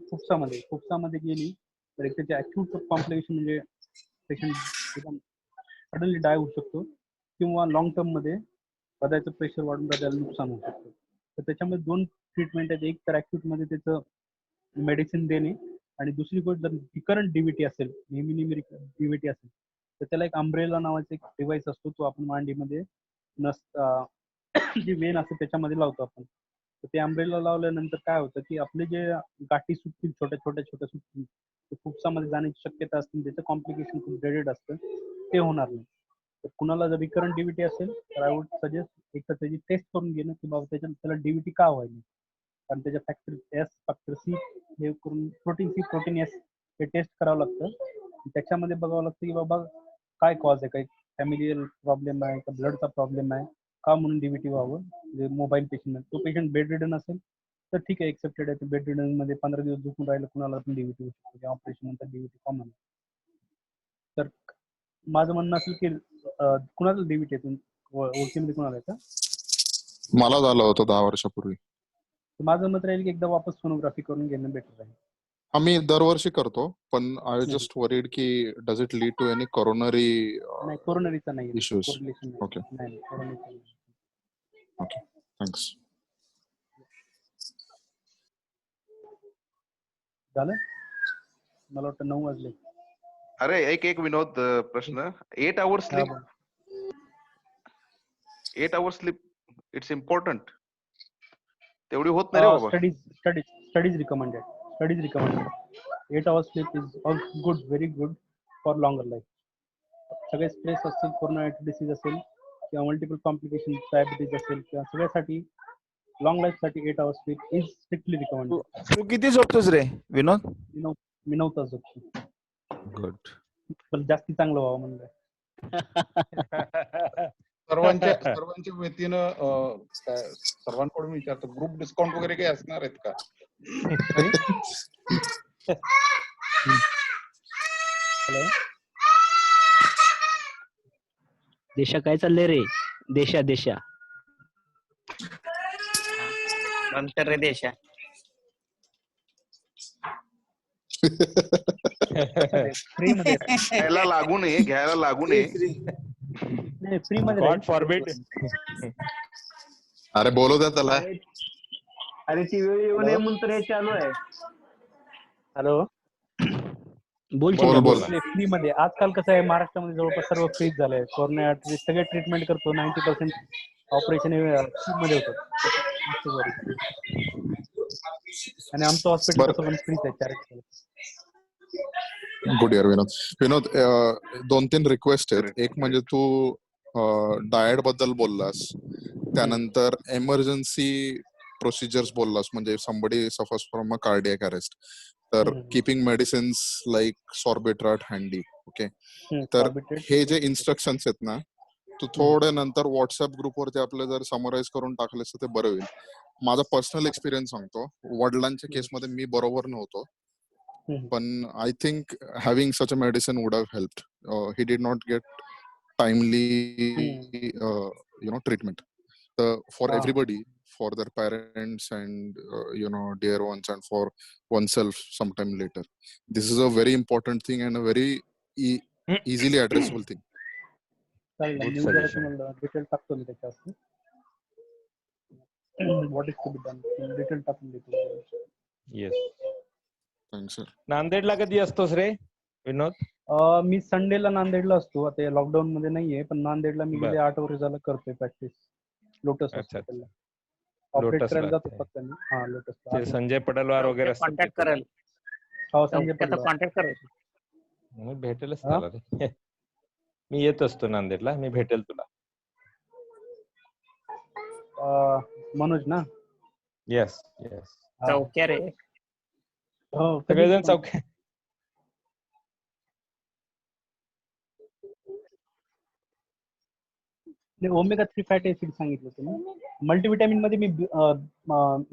S3: फुफ्सामध्ये गेली तर एक त्याचे अक्यूट कॉम्प्लिकेशन म्हणजे पेशंट एकदम सडनली डाय होऊ शकतो, किंवा लॉंग टर्म मध्ये हृदयाचं प्रेशर वाढून हृदयाला नुकसान होऊ शकतं. तर त्याच्यामध्ये दोन ट्रीटमेंट आहेत. एक तर ऍक्यूट मध्ये त्याचं मेडिसिन देणे, आणि दुसरी गोष्ट जर रिकरंट डीव्हीटी असेल, नेहमी डीव्हीटी असेल तर त्याला एक अम्ब्रेला नावाचा एक डिव्हाइस असतो, तो आपण मांडीमध्ये जी वेन असते त्याच्यामध्ये लावतो आपण. तर ते अम्ब्रेला लावल्यानंतर काय होतं की आपले जे गाठी सुटतील, छोट्या सुटतील, ते फुफ्सामध्ये जाण्याची शक्यता असते, त्याचं कॉम्प्लिकेशन खूप ग्रेडेड असतं, ते होणार नाही. तर कुणाला जर रिकरंट डीव्हीटी असेल तर आय वुड सजेस्ट एक तर त्याची टेस्ट करून घेणं की बाबा त्याला डीव्हीटी का व्हायली. कारण त्याच्या फॅक्टर एस, फॅक्टर सी हे करून, प्रोटीन सी, प्रोटीन एस हे टेस्ट करावं लागतं. त्याच्यामध्ये बघावं लागतं की बाबा काय कॉज आहे, काही फॅमिलियल प्रॉब्लेम आहे का, ब्लडचा प्रॉब्लेम आहे का, म्हणून डीव्हीटी व्हावं. म्हणजे मोबाईल पेशंट, तो पेशंट बेड रिडन असेल तर ठीक आहे, एक्सेप्टेड आहे. बेड रिडन मध्ये 15 दिवस झोपून राहिलं कुणाला पण डीव्हीटी होऊ शकतो, ऑपरेशन नंतर डीव्हीटी कॉमन. तर माझं म्हणणं असेल की कुणाला डीव्हीटी येतो, ओळखीमध्ये कुणाला येतं?
S11: मला झालं होतं 10 वर्षापूर्वी.
S3: माझं मत राहील की एकदा वापस सोनोग्राफी करून घेणं बेटर आहे.
S11: आम्ही दरवर्षी करतो, पण आय जस्ट वरीड की does it lead to any coronary
S3: नाही, कोरोनरीचा नाही
S11: इश्यूज?
S3: कोरिलेशन
S11: ओके
S3: नाही, कोरोनरीचा नाही.
S11: Okay, thanks.
S3: झालं, मला वाटतं 9 वाजले.
S6: अरे एक विनोद प्रश्न. 8 hours sleep, 8 hours sleep it's important. तेवढी होत नाही रे बाबा.
S3: Studies recommended. 8 hours sleep is all good, very good for longer life. सगळे स्ट्रेस असतील, कोरोना डिसीज असेल किंवा मल्टिपल कॉम्प्लिकेशन, डायबिटीज असेल, किंवा सगळ्यासाठी लॉंग लाईफ साठी 8 hours sleep is strictly recommended.
S12: तू किती झोपतोस रे विनोद?
S3: मी 9 तास झोपतो.
S12: गुड.
S3: पण जास्ती चांगलं व्हावं म्हणलं.
S5: सर्वांच्या वतीनं काय सर्वांकडून विचारतो, ग्रुप डिस्काउंट वगैरे काही असणार आहेत का?
S3: हॅलो
S7: देशा, काय चाललंय रे? देशा
S2: नंतर रे देशा.
S3: फ्री मध्ये
S6: घ्यायला लागू नये.
S3: फ्री मध्ये
S4: गॉड फॉरबिड.
S11: अरे बोलू द्या त्याला.
S9: अरे ती वेळ येऊ नये म्हणून तर हे चालू आहे.
S3: हॅलो
S7: बोल.
S3: फ्री मध्ये आजकाल कसं आहे, महाराष्ट्रामध्ये जवळपास सर्व फ्रीज झालंय. कोरोना सगळे ट्रीटमेंट करतो, 90% ऑपरेशन फ्री मध्ये होतं. आणि आमचं हॉस्पिटल कसं पण फ्रीच आहे, चार्ज.
S11: गुड इयर विनोद. 2-3 रिक्वेस्ट आहेत. एक म्हणजे तू डाएट बद्दल बोललास, त्यानंतर एमर्जन्सी प्रोसिजर्स बोललास, म्हणजे somebody suffers from a cardiac arrest, तर कीपिंग मेडिसिन्स लाईक सॉर्बिट्राट हँडी. ओके, तर हे जे इन्स्ट्रक्शन्स आहेत ना, तू थोडे नंतर व्हॉट्सअप ग्रुपवरती आपलं जर समराईज करून टाकलेस तर ते बरं होईल. माझा पर्सनल एक्सपिरियन्स सांगतो. वडिलांच्या केसमध्ये मी बरोबर नव्हतो, पण I think having such a medicine would have helped. He did not gate timely treatment. For everybody, for their parents and dear ones, and for oneself sometime later, this is a very important thing and a very easily addressable thing.
S3: चालेल,
S4: Good
S3: मी उद्या
S4: suggestion.
S3: तुम्हाला detail टाकतो मी त्याच्यावरती. What is to be done detail टाकून देतो.
S4: Yes.
S11: Thanks, sir.
S4: नांदेडला कधी असतोस रे विनोद?
S3: मी संडेला नांदेडला असतो. आता लॉकडाऊन मध्ये नाहीये, पण नांदेडला मी
S4: बर.
S3: गेले 8 वर्ष झालं करतोय प्रॅक्टिस. लोटस
S4: अच्छा,
S3: हॉस्पिटलला ऑपरेट
S4: लोटसला
S3: करायला जातो
S4: आहे.
S3: फक्त मी. हा लोटस.
S4: ते संजय पडलवार वगैरे असतात
S2: कॉन्टॅक्ट
S4: तिथे.
S2: करेल.
S3: हो संजय पडला.
S2: कॉन्टॅक्ट करेल.
S4: मग भेटेलच त्याला रे. मी येत असतो नांदेडला, मी भेटेल तुला.
S3: मनोज ना?
S4: Yes yes.
S2: चौक्या रे.
S3: हो
S4: सगळेजण चौक्या.
S3: ओमेगा 3 फॅटी ऍसिड सांगितलं तुम्ही. मल्टीव्हिटॅमिन मध्ये मी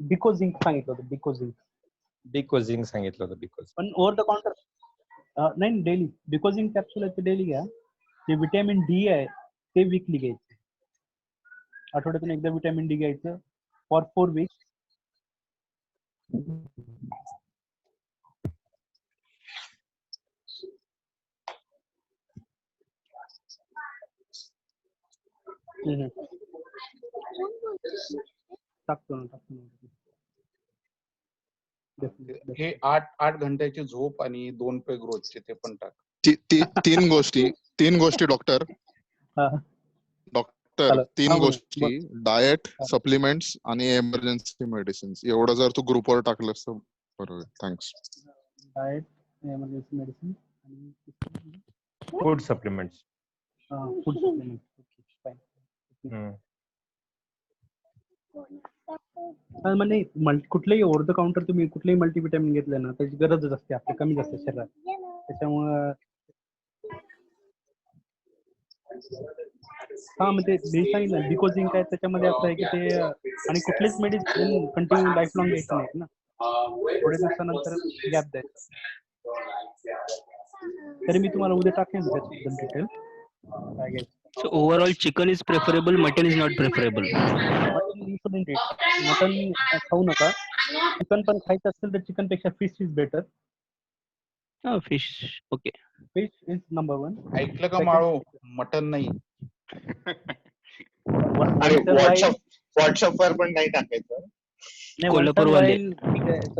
S3: बिकोझिंक सांगितलं होतं.
S4: बिकोझिंक सांगितलं होतं. बिकोझिंक
S3: पण ओव्हर द काउंटर नाही, डेली बिकोझिंक कॅप्सूल आहे ते डेली घ्या. जे विटॅमिन डी आहे ते वीकली घ्यायचं. आठवड्यातून एकदा विटॅमिन डी घ्यायचं फॉर 4 वीक्स. टाकतो ना.
S5: हे 8 घंट्याची झोप आणि 2 पेग रोजचे ते पण टाक.
S11: तीन गोष्टी डॉक्टर. तीन गोष्टी: डाएट, सप्लिमेंट्स आणि एमर्जन्सी मेडिसिन्स. एवढं जर तू ग्रुपवर टाकलंस तर बरोबर. थँक्स.
S3: डाएट, एमर्जन्सी मेडिसिन आणि
S4: food supplements.
S3: Food supplement. Okay fine. म्हणजे कुठलेही ओव्हर द काउंटर तुम्ही कुठलेही मल्टीव्हिटॅमिन घेतलं ना त्याची गरजच असते आपल्या, कमीच असते शरीरात. त्याच्यामुळं म्हणजे सांगितलं बिकोझिंक काय त्याच्यामध्ये असं आहे की ते, आणि कुठलेच मेडिसिन कंटिन्यू लाईफ लॉंग घ्यायचं नाहीत ना, थोड्या दिवसानंतर गॅप द्यायचा. तरी मी तुम्हाला उद्या टाकेन त्याच्याबद्दल डिटेल काय घ्यायचं.
S7: So overall, chicken is preferable. Mutton is not preferable.
S3: Mutton खाऊ नका. चिकन पण खायचं असेल तर चिकन पेक्षा fish is better.
S7: Fish. Okay.
S3: Fish is number 1.
S5: ऐकलं का माळो? मटन नाही.
S13: व्हॉट्सअप वर पण नाही टाकायचं.
S7: कोल्हापूरवाले.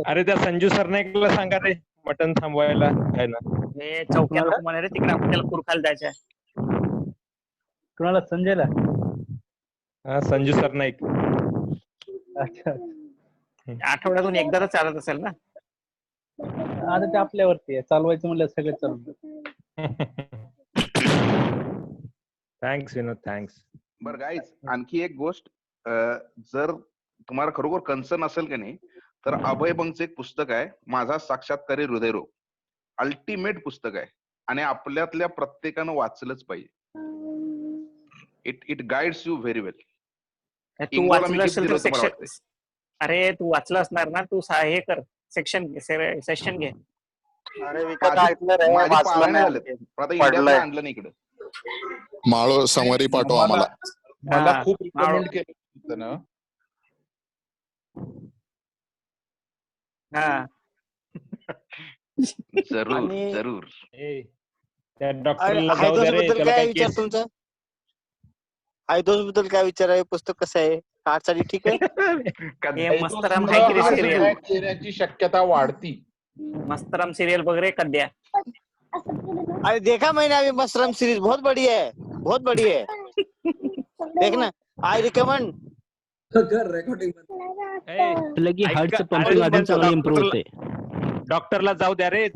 S4: अरे त्या संजू सरनाईकला सांगा रे मटन थांबवायला काय ना.
S2: हे चौक्याला तुम्हाला रे तिकडे आपल्याला कुरखायला जायचं आहे.
S3: कुणाला? संजयला?
S4: संजू सरनाईक.
S3: अच्छा.
S2: आठवड्यातून एकदा तर चालत असेल ना.
S3: आता ते आपल्यावरती आहे, चालवायचं म्हणलं सगळं चालू.
S4: थँक्स विनोद, थँक्स.
S6: बरं गाईज, आणखी एक गोष्ट, जर तुम्हाला खरोखर कन्सर्न असेल की नाही तर अभय बंगचं एक पुस्तक आहे, माझा साक्षात्कारी हृदयरोग. अल्टिमेट पुस्तक आहे आणि आपल्यातल्या प्रत्येकानं वाचलंच पाहिजे. इट गाइड्स यू व्हेरी वेल.
S2: तू वाचलं असेल तर सेक्शन, अरे तू वाचलं असणार ना, तू हे कर, सेशन घे.
S10: अरे विकत ऐकलं रे, वाचलं नाही.
S6: आता इंडियात आणलं नाही इकडे.
S11: माळो समरी पाठव आम्हाला.
S5: मला खूप रिकमेंड केलं होतं ना.
S6: जरूर जरूर.
S4: त्या डॉक्टरला जाऊ दे रे, त्याला काय केस.
S9: तुमचा आयदोस बद्दल काय विचार आहे? पुस्तक कसं आहे? हार्टसाठी ठीक आहे?
S5: चेहऱ्याची शक्यता वाढती.
S2: मस्तराम सिरियल वगैरे कद्या.
S9: अरे देखा मैंने अभी मस्तराम सीरीज, बहुत बढ़िया है, बहुत बढ़िया है. देखना, आई रिकमेंड.
S7: लगी हार्टचं पंपिंग अजून चांगलं इम्प्रूव्ह होते.
S4: डॉक्टरला जाऊ द्या रे.